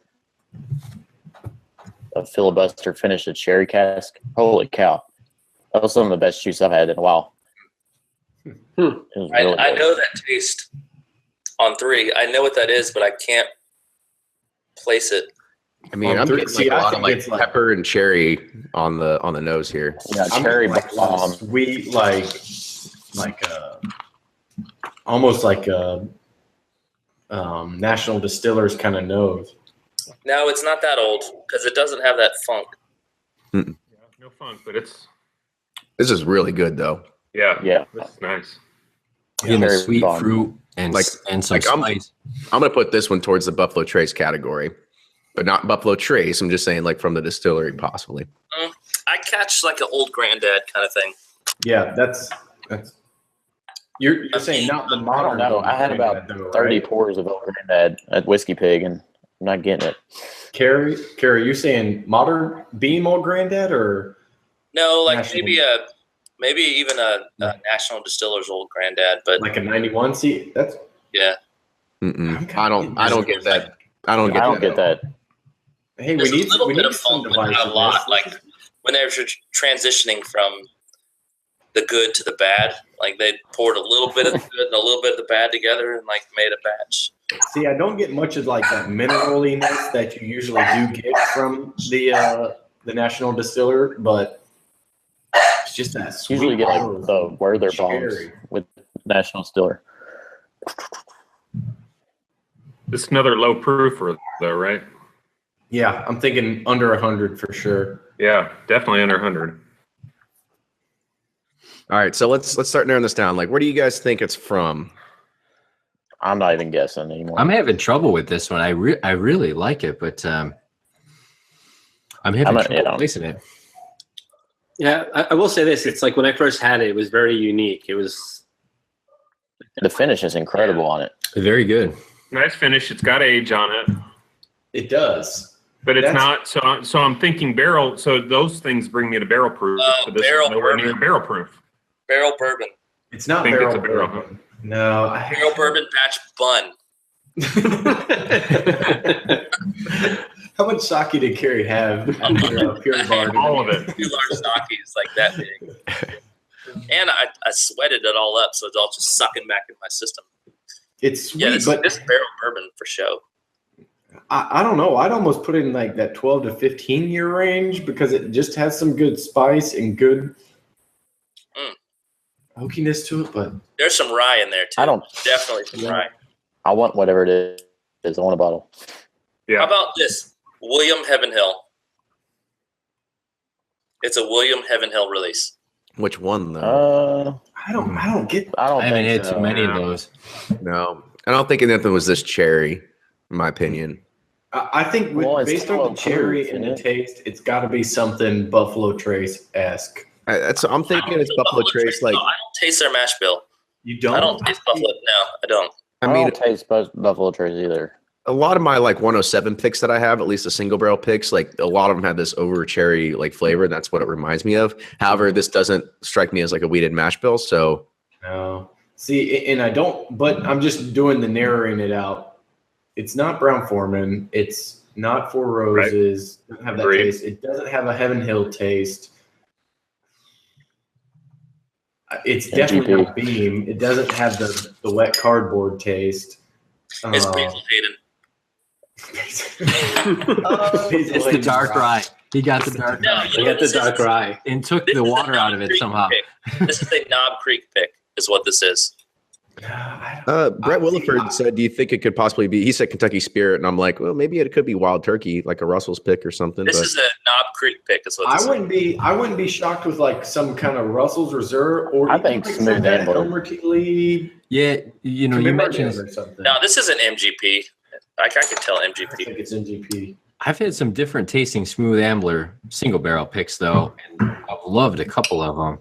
Filibuster finished at sherry cask. Holy cow. That was some of the best juice I've had in a while. It was I really know that taste on 3. I know what that is, but I can't place it. I mean, I'm getting a lot of pepper and cherry on the nose here. Yeah, cherry bomb. Sweet, almost like a National Distillers kind of nose. No, it's not that old because it doesn't have that funk. Yeah, no funk, but This is really good, though. Yeah. This is nice. In the sweet bomb. fruit and some spice. I'm gonna put this one towards the Buffalo Trace category, but not Buffalo Trace. I'm just saying, like, from the distillery, possibly. I catch like an old granddad kind of thing. Yeah, that's. You're saying not the I modern. don't know. I had about 30 pours of Old Grandad at Whiskey Pig, and I'm not getting it. Kerry, you saying modern Beam Old Grandad or? No, like National. maybe even a National Distiller's Old Granddad, but Like a 91 seat? That's. yeah. I don't get that. I don't get that. Hey, There's we a little need bit of some funk, but not a lot. Like when they were transitioning from the good to the bad, like they poured a little bit of the good and a little bit of the bad together and like made a batch. See, I don't get much of like that mineraliness that you usually do get from the National Distiller, but it's just that sweet Usually get like bottle of the Werther bombs cherry. with National Distiller. This is another low proofer, though, right? Yeah, I'm thinking under 100 for sure. Yeah, definitely under 100. All right, so let's start narrowing this down. Like, where do you guys think it's from? I'm not even guessing anymore. I'm having trouble with this one. I really like it, but I'm having trouble placing it. Yeah, I will say this. It's like when I first had it, it was very unique. It was. The finish is incredible on it. Very good. Nice finish. It's got age on it. It does. But it's not. So I'm thinking barrel. So those things bring me to barrel proof. So this barrel is nowhere bourbon. near barrel proof. Barrel bourbon. It's not I think barrel it's a barrel. bourbon. No. Barrel bourbon batch bun. How much sake did Kerry have? Pure bar? All of it. 2 large Sakis like that big. And I sweated it all up, so it's all just sucking back in my system. It's sweet, Yeah, this but barrel bourbon for show. I don't know. I'd almost put it in like that 12 to 15 year range because it just has some good spice and good oakiness to it. But There's some rye in there too. Definitely some rye. I want whatever it is. I want a bottle. Yeah. How about this? William Heavenhill. It's a William Heavenhill release. Which one though? I don't get. I don't I haven't think had so. too many of those. No, I don't think anything was this cherry, in my opinion. I think It's based on still the cherry proof, and isn't the it? taste, it's got to be something Buffalo Trace-esque. I'm thinking it's Buffalo Trace. Like No, I don't taste their mash bill. You don't? I don't taste Buffalo. No, I don't. I I mean, don't taste Buffalo Trace either. a lot of my like 107 picks that I have, at least the single barrel picks, like a lot of them have this over cherry like flavor. And that's what it reminds me of. However, this doesn't strike me as like a weeded mash bill. So No. See, and I don't, but I'm just doing the narrowing it out. It's not Brown Foreman. It's not Four Roses. Doesn't have that Agreed. taste. It doesn't have a Heaven Hill taste. It's definitely MGP. not Beam. It doesn't have the wet cardboard taste. It's Basil Hayden. It's the dark rye. He got the dark No, rye you I know got what the this dark is? rye. and took This the is a water out of Knob it Creek somehow. pick. This is a Knob Creek pick, is what this is. Brett Williford said, "Do you think it could possibly be?" He said Kentucky Spirit, and I'm like, well, maybe it could be Wild Turkey, like a Russell's pick or something. This but is a Knob Creek pick, is what this I wouldn't be shocked with like some kind of Russell's Reserve or I think even Smooth some kind of Ambler. Elmer Keeley Yeah, you know, you commemorative mentioned or something. is. No, this is an MGP. I can tell I MGP. think it's NGP. I've had some different tasting Smooth Ambler single barrel picks though, and I've loved a couple of them.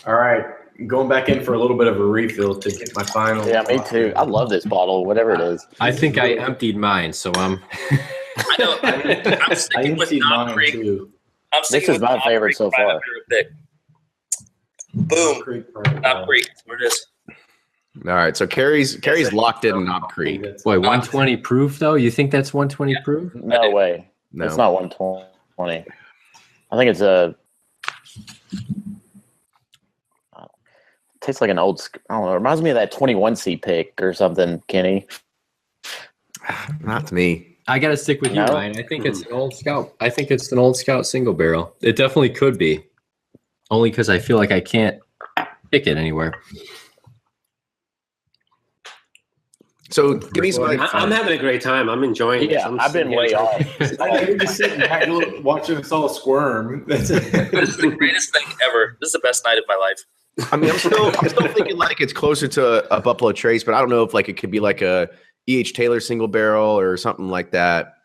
All right, going back in for a little bit of a refill to get my final. Yeah, me too. I love this bottle, whatever it is. I think I emptied mine, so I'm. I know. I'm I sticking with emptied Knob mine Creek. too. I'm sticking This is with my Knob favorite Creek, so my far. favorite pick. Boom. Creek, Knob Creek. That's where it is. all right, so Kerry's locked in Knob Creek. Boy, 120 proof though? You think that's 120 proof? No way. No, It's not 120. I think it's a. Tastes like an old. I don't know. It reminds me of that 21C pick or something, Kenny. not to me. I gotta stick with you, No? Ryan. I think it's an old scout. I think it's an old scout single barrel. It definitely could be. Only because I feel like I can't pick it anywhere. So give me some. I'm having a great time. I'm enjoying it. Yeah, I've been way off. I know you're just sitting back watching us all squirm. That's it. This is the greatest thing ever. This is the best night of my life. I mean, I'm still thinking like it's closer to a Buffalo Trace, but I don't know if like it could be like a E.H. Taylor single barrel or something like that.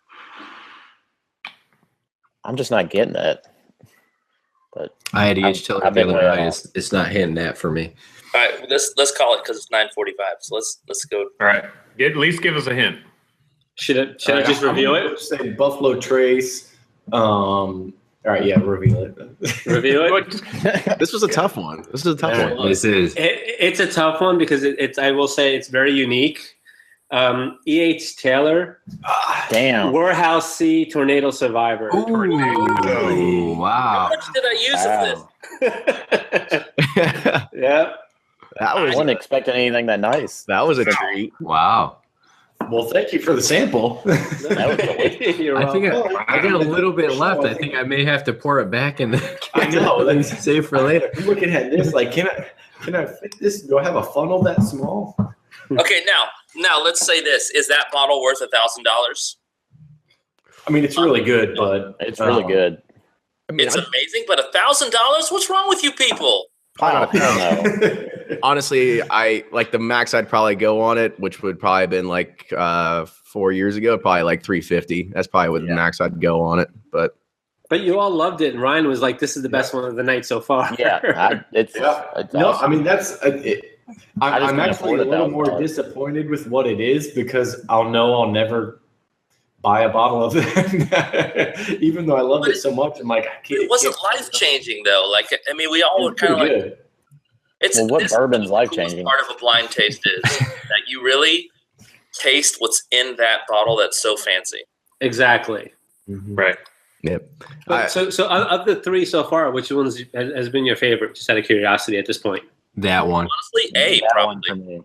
I'm just not getting that. But I had I've- each Taylor I've the been other way night. off. It's not hitting that for me. All right, let's call it because it's 9:45. So let's go. All right. At least give us a hint. Should I just reveal it? Say Buffalo Trace. All right, yeah, reveal it. Reveal it. This was a tough one. This is a tough Yeah. one. This is. It's a tough one because it's. I will say it's very unique. E.H. Taylor, damn. Warehouse C Tornado Survivor. Ooh, wow. How much did I use of this? Yeah. That I was wasn't expecting anything that nice. that was a treat. Wow. Well, thank you for the sample. That was delicious. You're I think welcome. I got a little bit left. I think I may have to pour it back in the. I know, that's- save for later. I'm looking at this, like, can I fit this? Do I have a funnel that small? Okay, now let's say this: is that bottle worth $1,000? I mean, it's really good, but It's really good. I mean, It's amazing, but $1,000? What's wrong with you people? I don't know. honestly, I like the max I'd probably go on it, which would probably have been like 4 years ago, probably like 350. That's probably what the max I'd go on it. But you all loved it, and Ryan was like, "This is the best one of the night so far." Yeah, it's no, awesome. I mean that's. I'm can't actually afford a little more $1,000. disappointed with what it is because I'll never buy a bottle of it, even though I loved it so much. I'm like, I can't. It wasn't life changing though. Like I mean, we all were kind of like, good. it's Well, what this bourbon's is the coolest life-changing? Part of a blind taste is that you really taste what's in that bottle that's so fancy. Exactly. Right. yep. But so of the three so far, which ones has been your favorite? Just out of curiosity at this point. That one. Honestly, A That one probably. for me.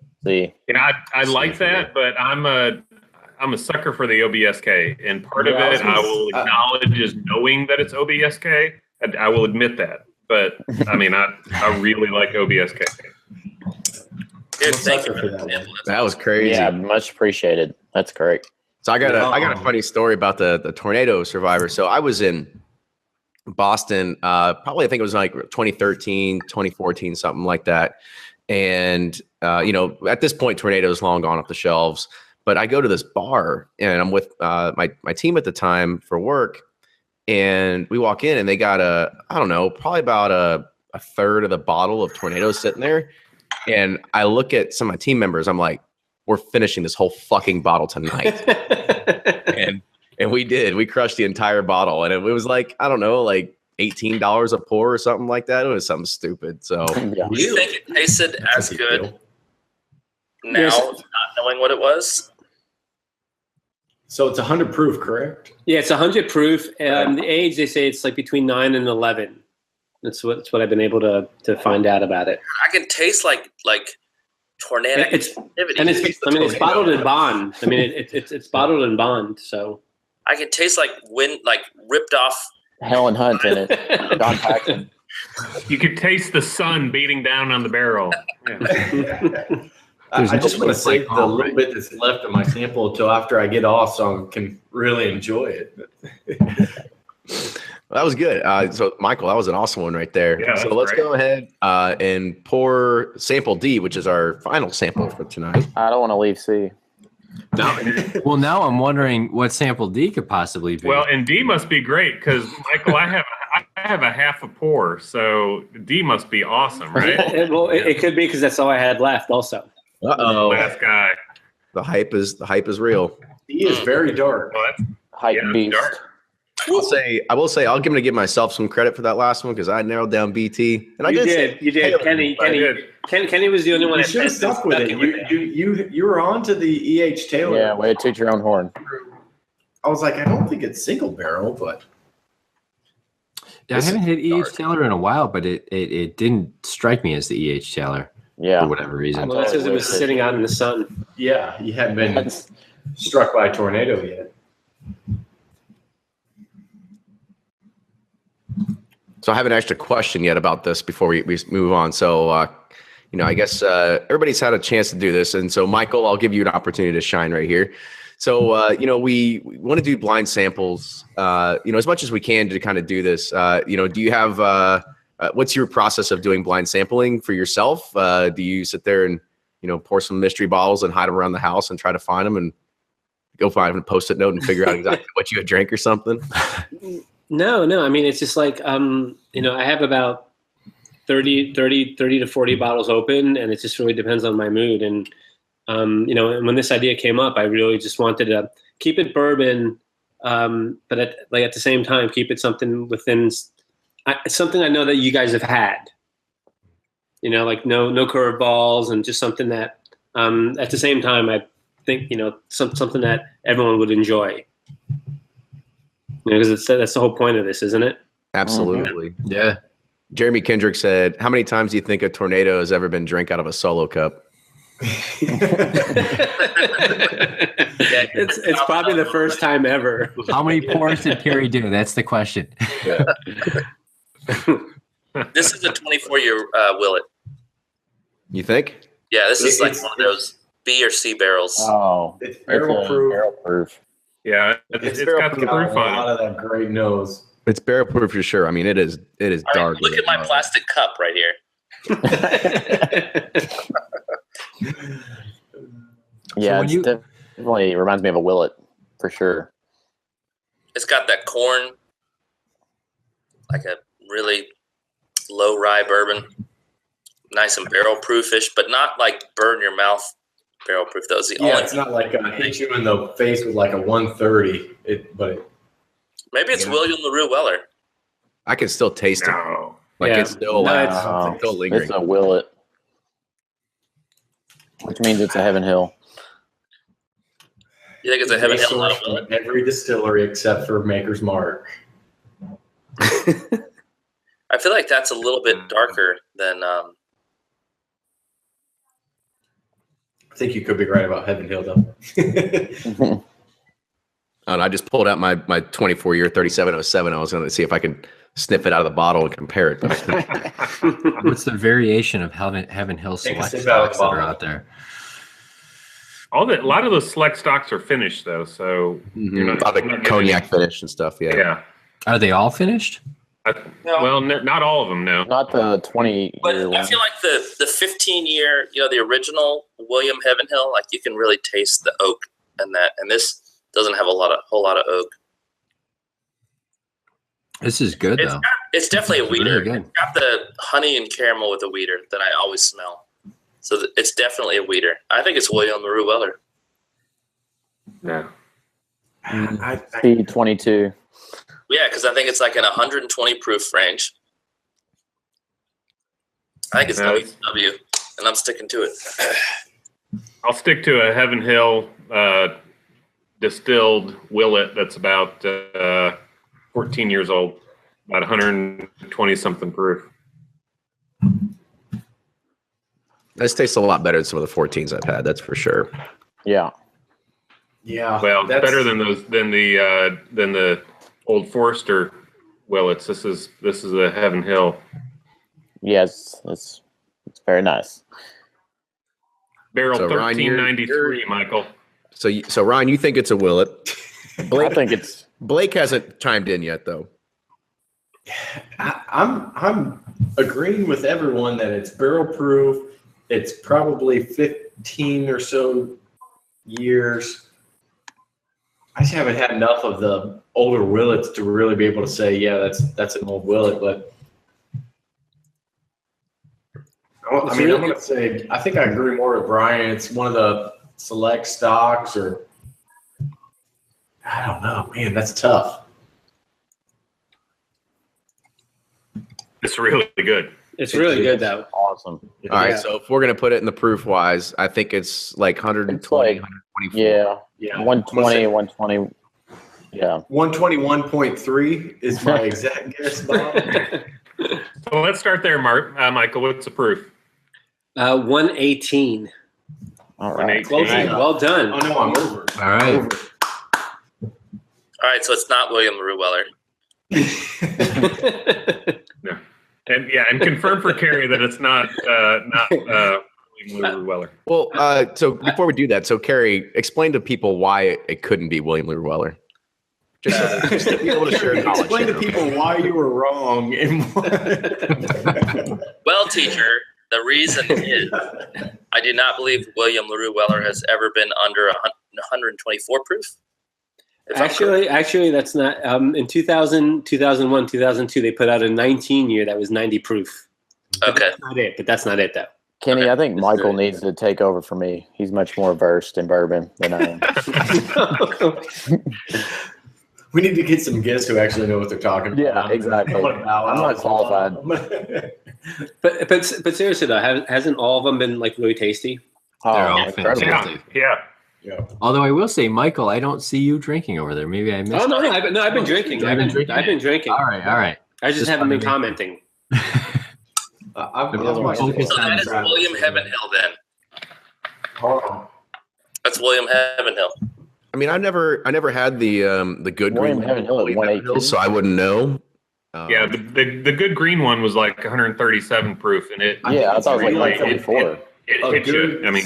See, Yeah, I like that, but I'm a sucker for the OBSK, and part of Yeah, it I will acknowledge is knowing that it's OBSK. I will admit that, but I mean, I really like OBSK. Dude, thank you sucker for for that the example. That was crazy. yeah, much appreciated. That's correct. So I got a funny story about the tornado survivor. So I was in Boston, probably I think it was like 2013, 2014, something like that. And, at this point, Tornado's long gone off the shelves. But I go to this bar, and I'm with my team at the time for work. And we walk in, and they got probably about a third of the bottle of Tornado sitting there. And I look at some of my team members. I'm like, we're finishing this whole fucking bottle tonight. and we did. We crushed the entire bottle. And it was like, I don't know, like $18 a pour or something like that. It was something stupid. So do you think it tasted as good now, not knowing what it was? So it's 100 proof, correct? Yeah, it's 100 proof. The age, they say it's like between 9 and 11. That's what I've been able to find out about it. I can taste like tornadic activity. And it's bottled in bond. I mean, it's bottled in bond. So I can taste like wind, like ripped off. Helen Hunt in it. John Paxton. You could taste the sun beating down on the barrel. Yeah. I just want to save the little bit that's left of my sample until after I get off, so I can really enjoy it. That was good. So, Michael, that was an awesome one right there. Yeah, so let's go ahead and pour sample D, which is our final sample for tonight. I don't want to leave C. Now I'm wondering what sample D could possibly be. Well, and D must be great because, Michael, I have a half a pour, so D must be awesome, right? It could be because that's all I had left also. Uh-oh. Last guy. The hype is real. D is very dark. What? Hype beast. Dark. I will say I'm going to give myself some credit for that last one because I narrowed down BT. And You did. Kenny was the only one. You should have stuck with it. You were on to the E.H. Taylor. Yeah, way to toot your own horn. I was like, I don't think it's single barrel, but I haven't hit E.H. Taylor in a while, but it didn't strike me as the E.H. Taylor Yeah. for whatever reason. Well, that's because it was sitting out in the sun. yeah, you hadn't been struck by a tornado yet. So I haven't asked a question yet about this before we move on. So, I guess everybody's had a chance to do this. And so, Michael, I'll give you an opportunity to shine right here. So, we want to do blind samples, as much as we can to kind of do this. Do you have what's your process of doing blind sampling for yourself? Do you sit there and, pour some mystery bottles and hide them around the house and try to find them and go find a Post-it note and figure out exactly what you had drank or something? No. I mean, it's just like, I have about 30 to 40 bottles open, and it just really depends on my mood. And, and when this idea came up, I really just wanted to keep it bourbon, but at the same time, keep it something within something I know that you guys have had, like no curveballs, and just something that, at the same time, I think, something that everyone would enjoy. Because that's the whole point of this, isn't it? Absolutely. Yeah. Jeremy Kendrick said, how many times do you think a tornado has ever been drank out of a solo cup? It's probably the first time ever. How many pours did Kerry do? That's the question. Yeah. This is a 24-year Willet. You think? Yeah, this is like one of those B or C barrels. Oh, It's barrel proof. Barrel proof. Yeah, it's got the proof A on lot of that great nose. It's barrel proof for sure. I mean, it is All right, dark. look at my plastic cup right here. Yeah, when it definitely reminds me of a Willet for sure. It's got that corn, like a really low rye bourbon, nice and barrel proofish, but not like burn your mouth barrel proof. That was the only. It's not like hit you in the face with like a 130. Maybe it's William LaRue Weller. I can still taste it. No. Like Yeah. it's still, No. it's still lingering. It's a Willet, which means it's a Heaven Hill. You think it's a Heaven Hill, not a sourced Willet? from every distillery except for Maker's Mark. I feel like that's a little bit darker than. I think you could be right about Heaven Hill though. And I just pulled out my 24-year 3707. I was going to see if I could sniff it out of the bottle and compare it. But What's the variation of Heaven Hill Take a select sip out of stocks the that are bottle. out there? A lot of those select stocks are finished though, so a lot of cognac finish and stuff. Yeah. yeah. Are they all finished? Well, not all of them, no. Not the 20. But I feel like the 15-year, the original William Heavenhill, like you can really taste the oak in that, and this doesn't have a whole lot of oak. This is good though. It's definitely a weeder. Really good. It's got the honey and caramel with the weeder that I always smell. So it's definitely a weeder. I think it's William LaRue Weller. No. C22. Yeah, because I think it's like in 120 proof range. I think it's W, and I'm sticking to it. I'll stick to a Heaven Hill distilled Willet that's about 14 years old, about 120 something proof. This tastes a lot better than some of the 14s I've had. That's for sure. Yeah. Yeah. Well, it's better than the Old Forester Willets. This is a Heaven Hill. Yes, it's very nice. Barrel So, Ryan, 1393, Michael. So Ryan, you think it's a Willet? I think it's Blake hasn't chimed in yet, though. I'm agreeing with everyone that it's barrel proof. It's probably 15 or so years. I just haven't had enough of the older Willets to really be able to say, yeah, that's an old Willet. But I mean, I'm going to say I think I agree more with Brian. It's one of the select stocks, or I don't know, man. That's tough. It's really good. It's really good though. awesome. All right, so if we're going to put it in the proof wise, I think it's like 120, It's like- 124. Yeah. 120, 120. Yeah. 121.3 is my exact guess, Bob. So let's start there, Michael. What's the proof? 118. All right. 118. Close enough. Well done. Oh no, I'm over. All right. All right, so it's not William LaRue Weller. No. And confirm for Kerry that it's not William LaRue Weller. Well, so before we do that, so Kerry, explain to people why it couldn't be William LaRue Weller. Just to be able to share knowledge. Explain to people why you were wrong. Well, teacher, the reason is I do not believe William LaRue Weller has ever been under 124 proof. Actually, that's not. In 2000, 2001, 2002, they put out a 19-year that was 90 proof. Okay. That's not it, though. Kenny, Okay. I think Michael needs to take over for me. He's much more versed in bourbon than I am. We need to get some guests who actually know what they're talking about. Yeah, exactly. I'm not qualified. But seriously though, hasn't all of them been like really tasty? Oh, They're all incredible. fantastic. Yeah. Although I will say, Michael, I don't see you drinking over there. Maybe I missed. Oh no, I've been drinking. I've been drinking. All right. I just haven't been commenting. I've Focus So on that is the- William Heavenhill then. Hold on. That's William Heavenhill. I mean, I never had the good William green Heavenhill at William 118. Heavenhill, so I wouldn't know. Yeah, the good green one was like 137 proof, and it Yeah, I thought it was like really- 134. it hit you. I mean,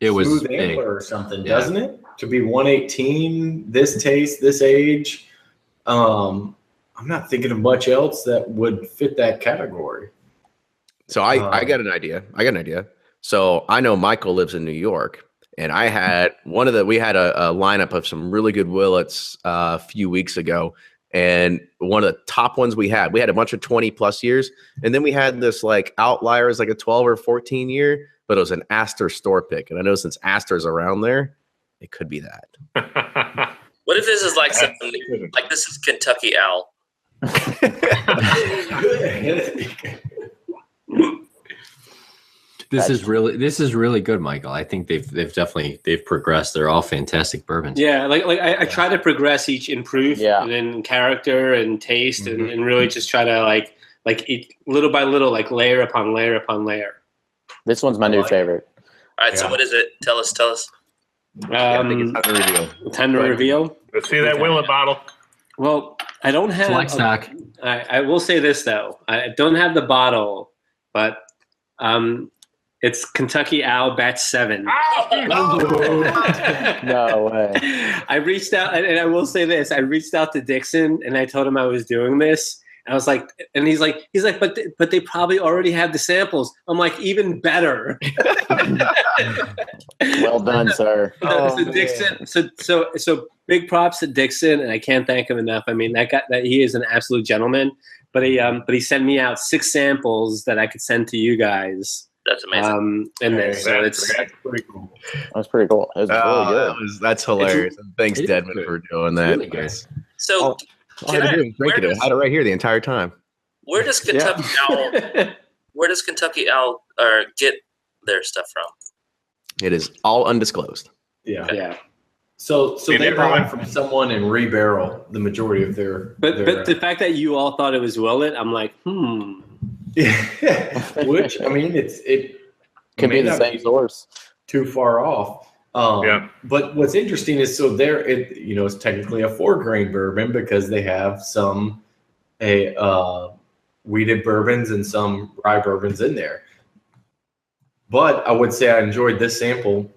It was Smooth big. Angler or something, Yeah. doesn't it? To be 118, this taste, this age. I'm not thinking of much else that would fit that category. So I got an idea. So I know Michael lives in New York, and I had we had a lineup of some really good Willets a few weeks ago. And one of the top ones we had a bunch of 20 plus years. And then we had this like outliers, like a 12 or 14 year, but it was an Astor store pick. And I know since Astor's around there, it could be that. What if this is like this is Kentucky Owl? This is really good, Michael. I think they've definitely progressed. They're all fantastic bourbons. Yeah, like I try to progress each in proof Yeah. and in character and taste and really just try to like eat little by little, like layer upon layer upon layer. This one's my new favorite. All right, so what is it? Tell us. Time to reveal. Let's see that Willet bottle. Well, I don't have. Select stock. I will say this though, I don't have the bottle, but it's Kentucky Owl Batch 7. No way. I reached out, and I will say this: I reached out to Dixon, and I told him I was doing this, I was like, and he's like, but they probably already have the samples. I'm like, even better. Well done, sir. So Dixon, so big props to Dixon, and I can't thank him enough. I mean, that he is an absolute gentleman. But he sent me out 6 samples that I could send to you guys. That's amazing. So that's pretty cool. That's pretty cool. It's really good. That's hilarious. Thanks, Dedman, for doing that. Really good. So All I had to do was drink it. I had it right here the entire time. where does Kentucky Owl get their stuff from? It is all undisclosed. yeah. So They they never buy went- from someone and rebarrel the majority of their. But the fact that you all thought it was Willet, I'm like, Which I mean, it Could may be the not same source. too far off. Yeah. But what's interesting is it's technically a 4-grain bourbon because they have some wheated bourbons and some rye bourbons in there. But I would say I enjoyed this sample,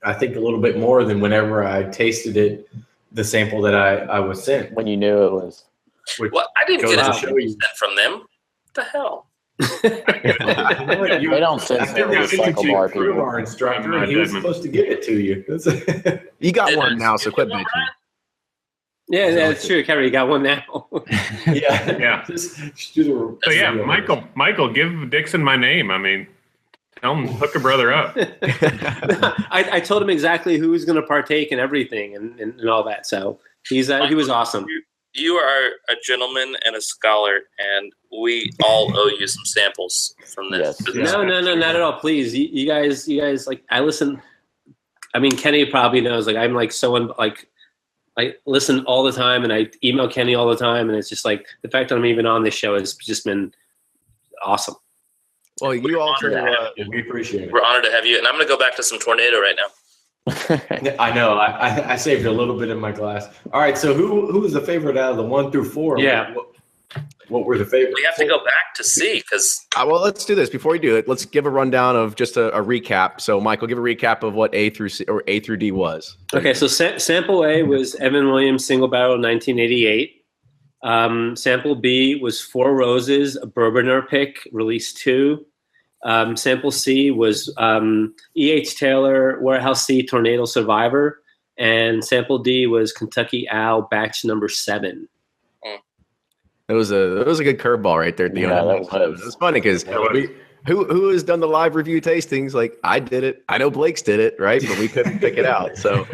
I think, a little bit more than whenever I tasted it, the sample that I was sent. When you knew it was. Well, I didn't Goes get to a show you. sent from them. What the hell? They don't send I think they samples sent it like to a bar your people. crew bar instructor, and he was supposed to give it to you. You got Did one I- now, so quit bitching. yeah, that's true, Kerry. You got one now. Yeah. Yeah. Just do the. So yeah, Michael, give Dixon my name. I mean, tell him hook a brother up. I told him exactly who was going to partake and everything and all that. So he was awesome. You are a gentleman and a scholar, and we all owe you some samples from this. Yes. No, not at all. Please, you guys, like, I listen. I mean, Kenny probably knows. Like, I'm like I listen all the time, and I email Kenny all the time, and it's just like the fact that I'm even on this show has just been awesome. Well, you also We appreciate it. We're honored to have you, and I'm going to go back to some Tornado right now. I know. I saved a little bit in my glass. All right. So who was the favorite out of the 1 through 4? Yeah. What were the favorites? We have to go back to see because well, let's do this. Before we do it, let's give a rundown of just a recap. So, Michael, give a recap of what A through D was. Okay, so sample A was Evan Williams Single Barrel 1988. Sample B was Four Roses, a Bourboner pick, release 2. Sample C was E.H. Taylor Warehouse C Tornado Survivor, and sample D was Kentucky Owl batch number 7. It was a good curveball right there at the end. It was funny because who has done the live review tastings? Like, I did it. I know Blake's did it, right? But we couldn't pick it out. So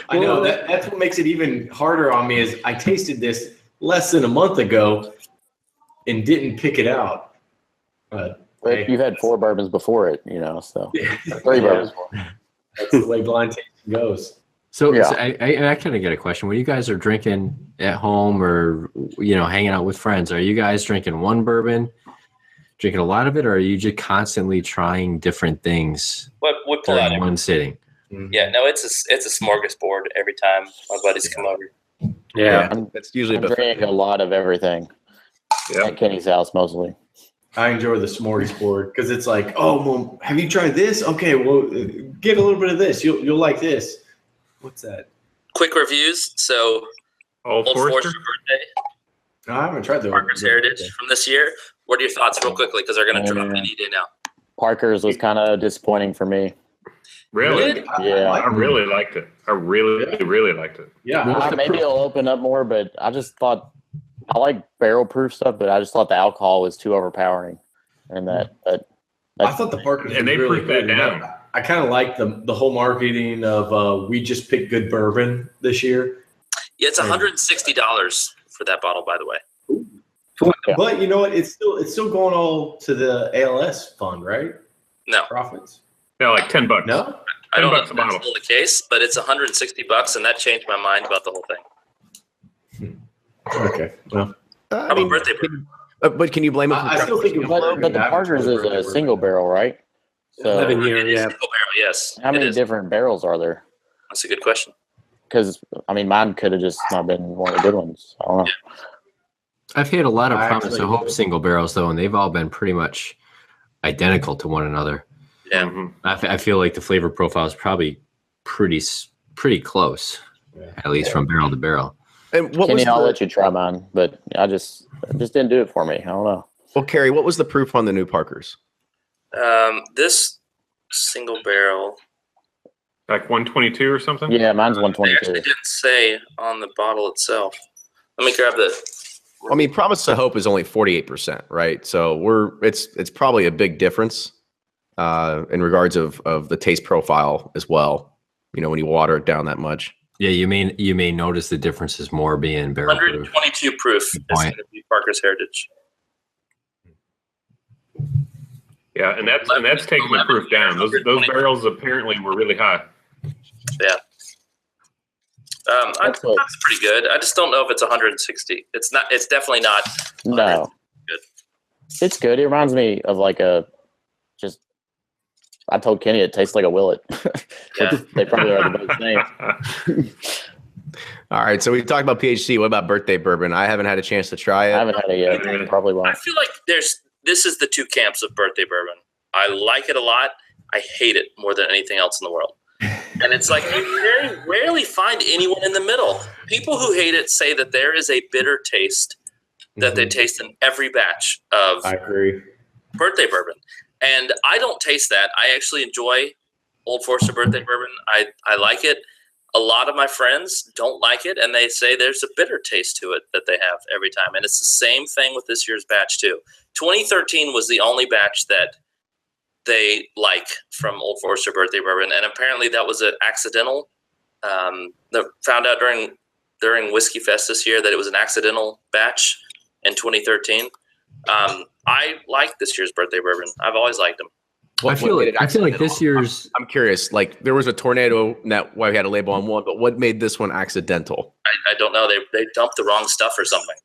I know that's what makes it even harder on me is I tasted this less than a month ago and didn't pick it out. But You've had 4 bourbons before it, so 3 bourbons before. That's the way blind tasting goes. So, Yeah. so I kind of get a question. When you guys are drinking at home or, hanging out with friends, are you guys drinking one bourbon, drinking a lot of it, or are you just constantly trying different things what we pull out in one sitting? Yeah, no, it's a smorgasbord every time my buddies come over. Yeah. that's usually I'm drinking a lot of everything Yeah. at Kenny's house mostly. I enjoy the smorgasbord because it's like, oh, well, have you tried this? Okay, well, get a little bit of this. You'll like this. What's that? Quick reviews. So, Old Old Forester. Forester birthday, No, I haven't tried the Parker's Heritage from this year. What are your thoughts, real quickly, because they're going to drop any day now? Parker's was kind of disappointing for me. Really? Yeah. I really liked it. I really liked it. Yeah. Maybe it'll open up more, but I just thought I like barrel proof stuff, but I just thought the alcohol was too overpowering, and that I thought the Parkers And was they really put that good. down. I kind of like the whole marketing of we just picked good bourbon this year. Yeah, it's $160 for that bottle, by the way. Yeah. But you know what? It's still going all to the ALS fund, right? No, Profits. Yeah, like $10. No. I don't know if $10 a that's bottle. still the case, but it's $160, and that changed my mind about the whole thing. Okay. Well, How about birthday bourbon? but can you blame it? I still think it was but the Parker's is a single barrel, right? So 11 year, It is yeah. single barrel, yes. how it many is. different barrels are there? That's a good question. Because mine could have just not been one of the good ones. I don't know. I've had a lot of I Promise actually- of Hope single barrels, though, and they've all been pretty much identical to one another. Yeah. Mhm. I feel like the flavor profile is probably pretty close, Yeah. at least from barrel to barrel. And what Kenny, was I'll let you try mine, but it just didn't do it for me. I don't know. Well, Kerry, what was the proof on the new Parkers? This single barrel. Like 122 or something? Yeah, mine's They 122. actually didn't say on the bottle itself. Let me grab the. I mean, Promise to Hope is only 48%, right? So it's probably a big difference in regards of the taste profile as well. You know, when you water it down that much. Yeah, you may notice the differences more being barrel proof. 122 proof is going to be Parker's Heritage. Yeah, and that's taking the proof down. Those barrels apparently were really high. Yeah. That's pretty good. I just don't know if it's 160. It's not. It's definitely not. No. Good. It's good. It reminds me of like I told Kenny it tastes like a Willet. Yeah. They probably are the best name. All right, so we talked about PHC. What about birthday bourbon? I haven't had a chance to try it. I haven't had it yet. Probably won't. I feel like this is the two camps of birthday bourbon. I like it a lot. I hate it more than anything else in the world. And it's like you very rarely find anyone in the middle. People who hate it say that there is a bitter taste that they taste in every batch of I agree. birthday bourbon. And I don't taste that. I actually enjoy Old Forester birthday bourbon. I like it. A lot of my friends don't like it, and they say there's a bitter taste to it that they have every time. And it's the same thing with this year's batch, too. 2013 was the only batch that they like from Old Forester birthday bourbon, and apparently that was an accidental. Found out during Whiskey Fest this year that it was an accidental batch in 2013. I like this year's birthday bourbon. I've always liked them. I feel like this year's. I'm curious. Like there was a tornado that we had a label on one, but what made this one accidental? I don't know. They dumped the wrong stuff or something.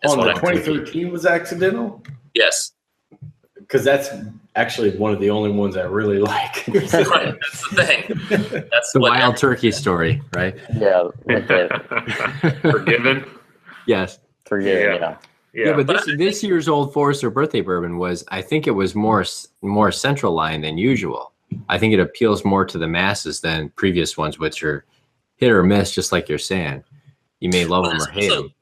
The 2013 was accidental? Yes. Because that's actually one of the only ones I really like. Right, that's the thing. That's the wild turkey story, right? Yeah. Forgiven? Yes. Forgiven, yeah. But this year's Old Forester birthday bourbon I think it was more central line than usual. I think it appeals more to the masses than previous ones, which are hit or miss, just like you're saying. You may love them or hate them.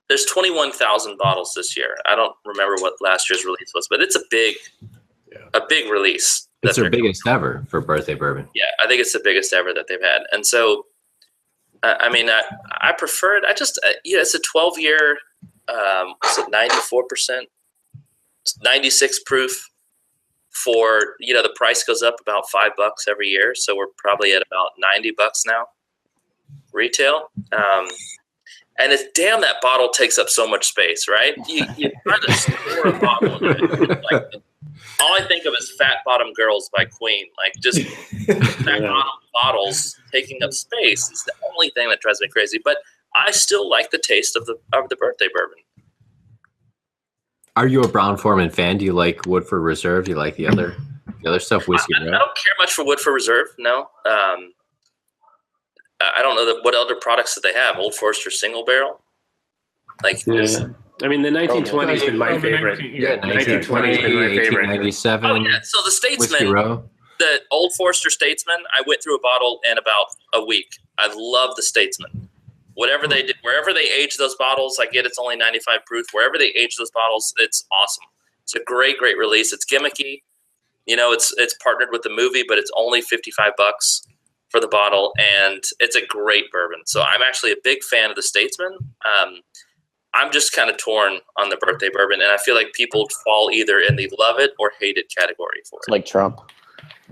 There's 21,000 bottles this year. I don't remember what last year's release was, but it's a big release. It's their biggest ever for birthday bourbon. Yeah, I think it's the biggest ever that they've had. And so, I mean, I prefer it. It's a 12-year, was it 94%? 96 proof for, the price goes up about $5 every year. So we're probably at about $90 now retail. And it's damn that bottle takes up so much space, right? You try to store a bottle. Like, all I think of is Fat Bottom Girls by Queen. Like just fat bottom bottles taking up space is the only thing that drives me crazy. But I still like the taste of the birthday bourbon. Are you a Brown-Forman fan? Do you like Woodford Reserve? Do you like the other stuff? Whiskey I don't care much for Woodford Reserve. No. I don't know what other products that they have. Old Forester single barrel. Like, I mean, the 1920 has been my favorite. Yeah, 1920 has been my favorite. 1897. Oh yeah. So the Statesman, Whiskey Row. the Old Forester Statesman, I went through a bottle in about a week. I love the Statesman. Whatever they did, wherever they age those bottles, I get it's only 95 proof. Wherever they age those bottles, it's awesome. It's a great release. It's gimmicky. It's partnered with the movie, but it's only $55 for the bottle, and it's a great bourbon. So I'm actually a big fan of the Statesman. I'm just kind of torn on the birthday bourbon, and I feel like people fall either in the love it or hate it category for it. Like Trump.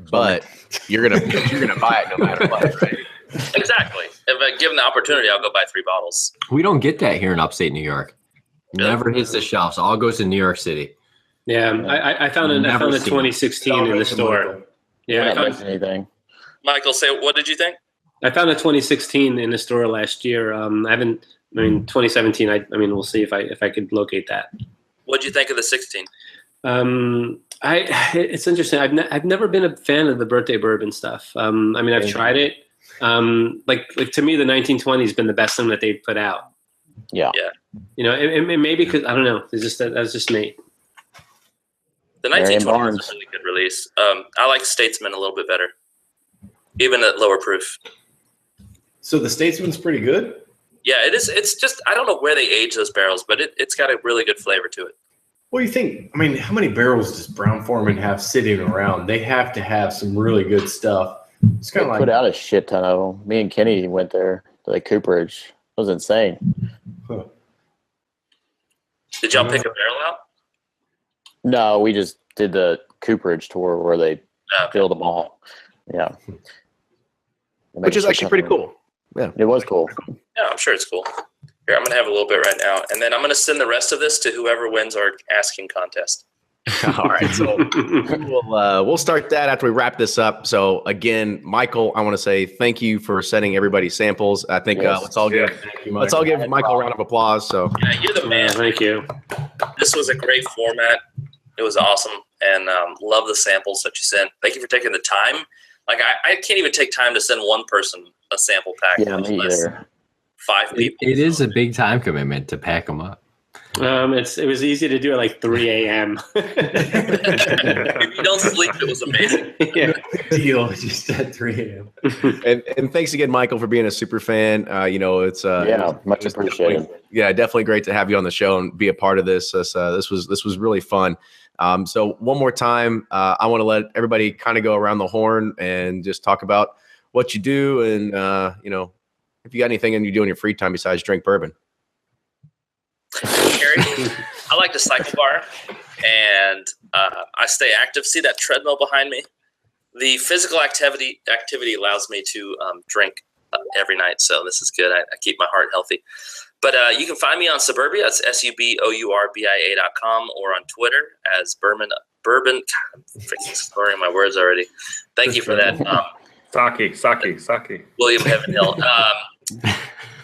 But you're gonna buy it no matter what, right? Exactly. If I give them the opportunity, I'll go buy 3 bottles. We don't get that here in upstate New York. Never hits the shelves. All goes to New York City. Yeah, I found a 2016 in the store. Yeah, I found anything. Michael, what did you think? I found a 2016 in the store last year. 2017. We'll see if I could locate that. What did you think of the 16? It's interesting. I've never been a fan of the birthday bourbon stuff. I've tried it. Like to me, the 1920 has been the best thing that they've put out. Yeah. It maybe because I don't know. That's just me. The 1920 is a really good release. I like Statesman a little bit better, even at lower proof. So the Statesman's pretty good? Yeah, it is. It's just, I don't know where they age those barrels, but it's got a really good flavor to it. What do you think? I mean, how many barrels does Brown-Forman have sitting around? They have to have some really good stuff. It's kind of like put out a shit ton of them. Me and Kenny went there to the cooperage. It was insane. Huh. Did y'all pick a barrel out? No, we just did the cooperage tour where they filled them all. Yeah. Which is actually pretty cool. Yeah. It was cool. Yeah, I'm sure it's cool. Here, I'm going to have a little bit right now, and then I'm going to send the rest of this to whoever wins our asking contest. All right, so we'll start that after we wrap this up. So again, Michael, I want to say thank you for sending everybody samples. I think let's all give Michael a round of applause. So yeah, you're the man. Thank you. This was a great format. It was awesome, and love the samples that you sent. Thank you for taking the time. Like I can't even take time to send one person a sample pack. Yeah, me either. 5 people. It is a big time commitment to pack them up. It was easy to do at like 3 a.m. If you don't sleep, it was amazing. Yeah. deal just at 3 a.m. and thanks again, Michael, for being a super fan. It's much appreciated. Definitely great to have you on the show and be a part of this. This was really fun. So one more time, I want to let everybody kind of go around the horn and just talk about what you do and if you got anything you do in your free time besides drink bourbon. Kerry, I like to cycle bar, and I stay active. See that treadmill behind me? The physical activity allows me to drink every night, so this is good. I keep my heart healthy. But you can find me on Suburbia. It's SUBOURBIA.com, or on Twitter as Bourbon. God, I'm freaking slurring my words already. Thank you for that. Saki. William Heavenhill.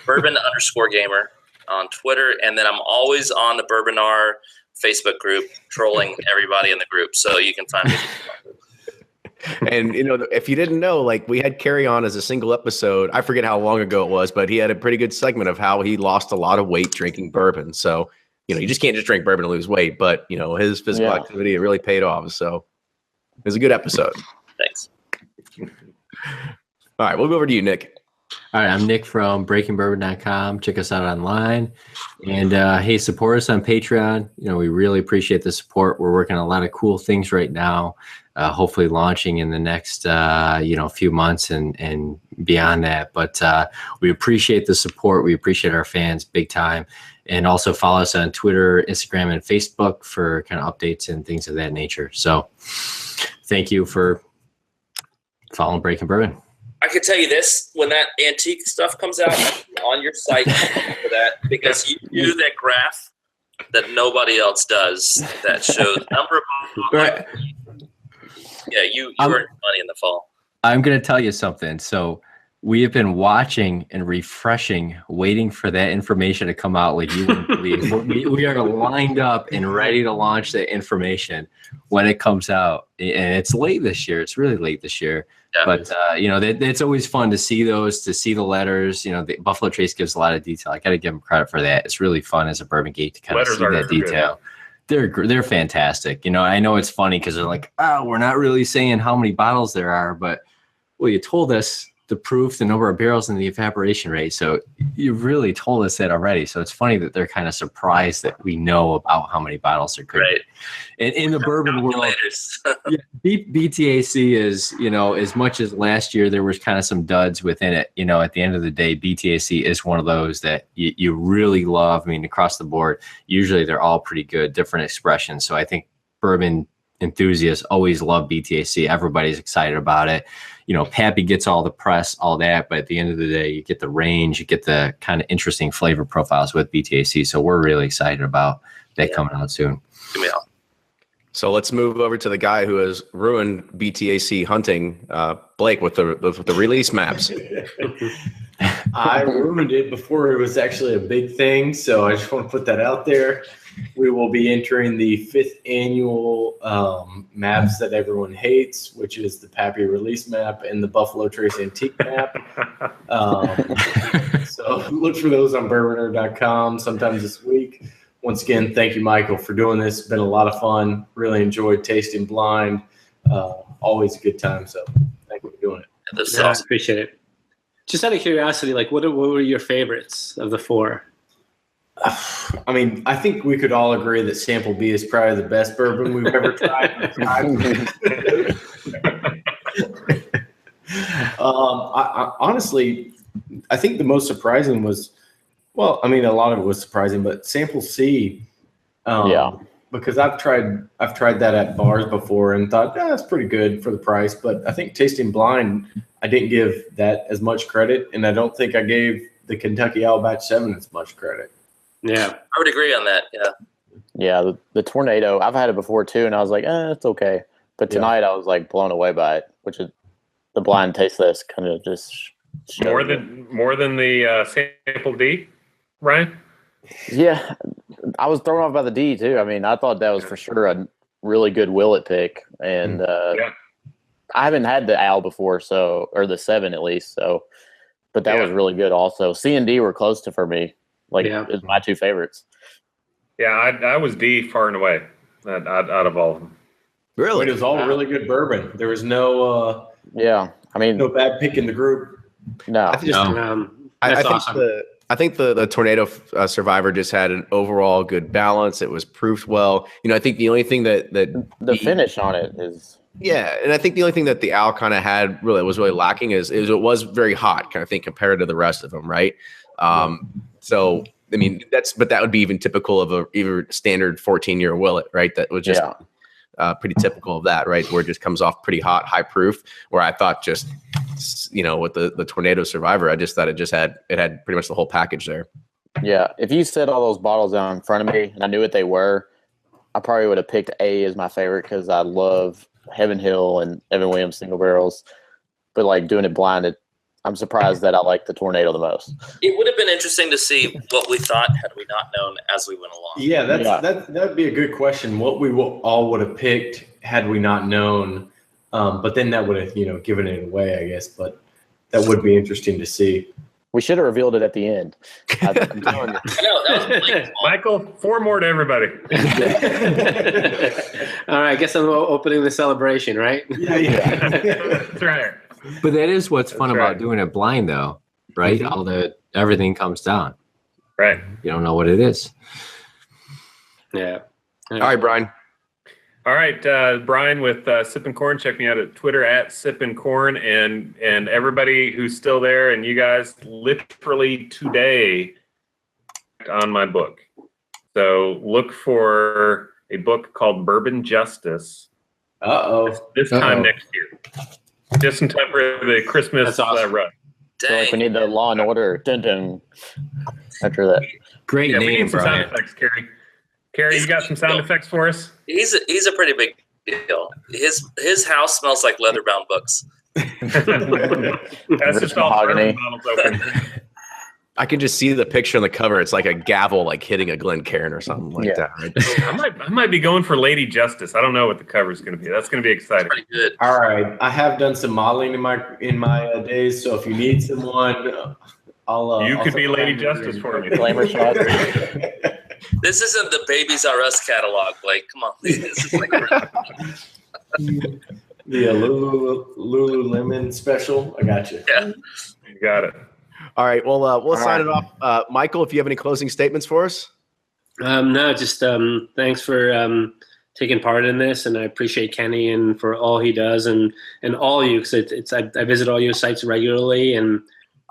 Bourbon_gamer on Twitter, and then I'm always on the Bourbonar Facebook group trolling everybody in the group, so you can find me. And if you didn't know, like, we had Kerry on as a single episode. I forget how long ago it was, but he had a pretty good segment of how he lost a lot of weight drinking bourbon. So you just can't just drink bourbon to lose weight, but his physical activity, it really paid off. So it was a good episode. Thanks. All right, we'll go over to you, Nick. All right, I'm Nick from BreakingBourbon.com. Check us out online. And hey, support us on Patreon. We really appreciate the support. We're working on a lot of cool things right now, hopefully launching in the next few months and beyond that. But we appreciate the support. We appreciate our fans big time. And also follow us on Twitter, Instagram, and Facebook for kind of updates and things of that nature. So thank you for following Breaking Bourbon. I can tell you this, when that antique stuff comes out on your site for that, because you do that graph that nobody else does that shows number of Right. Yeah, you earned money in the fall. I'm going to tell you something. So we have been watching and refreshing, waiting for that information to come out like you wouldn't believe. We are lined up and ready to launch that information when it comes out. And it's late this year. It's really late this year. Yeah. But, it's always fun to see those, to see the letters. The Buffalo Trace gives a lot of detail. I got to give them credit for that. It's really fun as a bourbon geek to kind of see that detail. They're fantastic. I know it's funny because they're like, we're not really saying how many bottles there are, but, well, you told us the proof, the number of barrels, and the evaporation rate. So you really told us that already. So it's funny that they're kind of surprised that we know about how many bottles there could be. And in the bourbon world, BTAC is, as much as last year there was kind of some duds within it, at the end of the day, BTAC is one of those that you really love. I mean, across the board, usually they're all pretty good, different expressions. So I think bourbon enthusiasts always love BTAC. Everybody's excited about it. Pappy gets all the press, all that, but at the end of the day, you get the range, you get the kind of interesting flavor profiles with BTAC. So we're really excited about that coming out soon. So let's move over to the guy who has ruined BTAC hunting, Blake, with the release maps. I ruined it before it was actually a big thing, so I just want to put that out there. We will be entering the 5th annual maps that everyone hates, which is the Pappy release map and the Buffalo Trace antique map. So look for those on Bourboner.com sometime this week. Once again, thank you, Michael, for doing this. It's been a lot of fun. Really enjoyed tasting blind. Always a good time. So thank you for doing it. I appreciate it. Just out of curiosity, like what were your favorites of the four? I mean, I think we could all agree that Sample B is probably the best bourbon we've ever tried. I honestly, I think the most surprising was, well, I mean, a lot of it was surprising, but Sample C, because I've tried that at bars before and thought, that's pretty good for the price. But I think Tasting Blind, I didn't give that as much credit, and I don't think I gave the Kentucky Owl Batch 7 as much credit. Yeah, I would agree on that. Yeah. Yeah, the Tornado, I've had it before too, and I was like, it's okay. But tonight I was like blown away by it, which is the blind taste list kind of just more than the Sample D, Ryan. Yeah, I was thrown off by the D too. I mean, I thought that was for sure a really good Willet pick, and I haven't had the Owl before, or the 7 at least. So, but that was really good. Also, C and D were close to for me. Like, it was my two favorites. Yeah, I was D far and away out of all of them. Really? It was all really good bourbon. There was no I mean, no bad pick in the group. No. That's awesome. I think the Tornado Survivor just had an overall good balance. It was proofed well. I think the only thing that the finish on it is and I think the only thing that the Owl kind of had was really lacking is it was very hot, kind of thing, compared to the rest of them, right? So I mean that would be even typical of a standard 14-year Willet, right? That was just pretty typical of that, right? Where it just comes off pretty hot, high proof. Where I thought just with the Tornado Survivor, I just thought it had pretty much the whole package there. Yeah, if you set all those bottles down in front of me and I knew what they were, I probably would have picked A as my favorite because I love Heaven Hill and Evan Williams single barrels. But like doing it blind, I'm surprised that I like the Tornado the most. It would have been interesting to see what we thought had we not known as we went along. Yeah, that'd be a good question. What we all would have picked had we not known, but then that would have given it away, I guess. But that would be interesting to see. We should have revealed it at the end. I'm telling you. I know that was Michael, 4 more to everybody. All right, I guess I'm opening the celebration, right? Yeah. That's right. But that is what's fun about doing it blind, though, right? Mm-hmm. Everything comes down. Right. You don't know what it is. Yeah. All right, Brian. All right, Brian with SippnCorn. Check me out at Twitter at SippnCorn, and everybody who's still there, and you guys, literally today on my book. So look for a book called Bourbon Justice. This time next year. Just in time for the Christmas run. So like we need the Law and Order dun-dun after that. Great we name, need some Brian. sound effects, Kerry. Kerry, you got some sound effects for us? He's a pretty big deal. His house smells like leather-bound books. That's just all bourbon bottles open. I can just see the picture on the cover. It's like a gavel, like hitting a Glencairn or something like that. Right? I might be going for Lady Justice. I don't know what the cover is going to be. That's going to be exciting. Pretty good. All right, I have done some modeling in my days, so if you need someone, I'll. You could be Lady Justice for me. Glamour shot. This isn't the Babies R Us catalog. Like, come on, this is like the Lululemon special. I got you. Yeah, you got it. All right. Well, we'll sign it off. Michael, if you have any closing statements for us. No, just thanks for taking part in this, and I appreciate Kenny and for all he does, and all you, because I visit all your sites regularly, and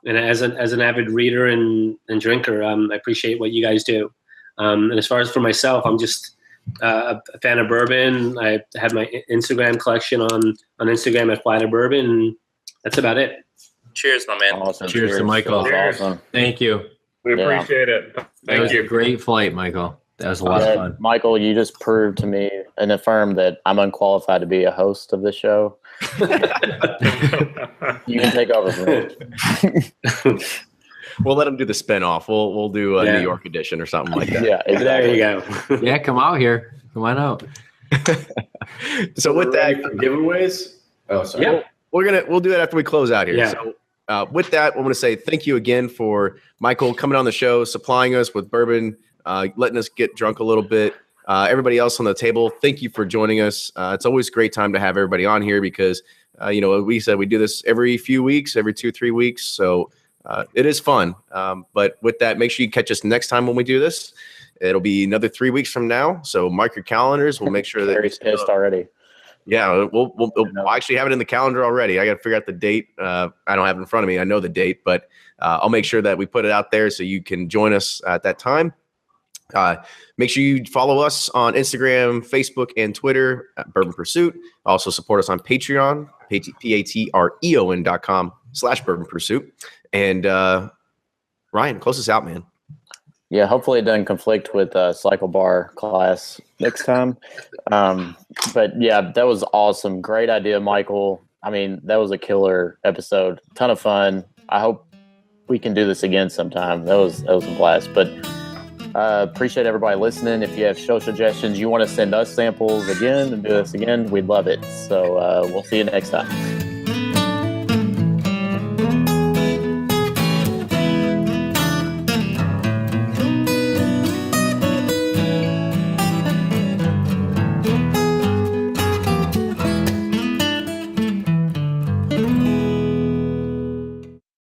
as an avid reader and drinker, I appreciate what you guys do. And as far as for myself, I'm just a fan of bourbon. I have my Instagram collection on Instagram at Flight of Bourbon, and that's about it. Cheers, my man. Awesome. Cheers to Michael. Cheers. Awesome. Thank you. We appreciate it. That was a great flight, Michael. That was a lot of fun. Michael, you just proved to me and affirmed that I'm unqualified to be a host of this show. You can take over from me. We'll let him do the spinoff. We'll do a New York edition or something like that. Yeah, exactly. There you go. Yeah, come out here. Come on out. So with that, giveaways. Oh, sorry. Yeah. We'll do that after we close out here. Yeah. So with that, I want to say thank you again for Michael coming on the show, supplying us with bourbon, letting us get drunk a little bit. Everybody else on the table, thank you for joining us. It's always a great time to have everybody on here because We said we do this every few weeks, every 2-3 weeks. So it is fun. But with that, make sure you catch us next time when we do this. It'll be another 3 weeks from now. So mark your calendars. We'll make sure that Kerry's pissed already. Yeah, we'll actually have it in the calendar already. I got to figure out the date. I don't have it in front of me. I know the date, but I'll make sure that we put it out there so you can join us at that time. Make sure you follow us on Instagram, Facebook, and Twitter at Bourbon Pursuit. Also support us on Patreon, patreon.com/Bourbon Pursuit. And Ryan, close us out, man. Yeah, hopefully it doesn't conflict with cycle bar class next time. But yeah, that was awesome. Great idea, Michael. I mean, that was a killer episode. Ton of fun. I hope we can do this again sometime. That was a blast. But appreciate everybody listening. If you have show suggestions, you want to send us samples again and do this again, we'd love it. So we'll see you next time.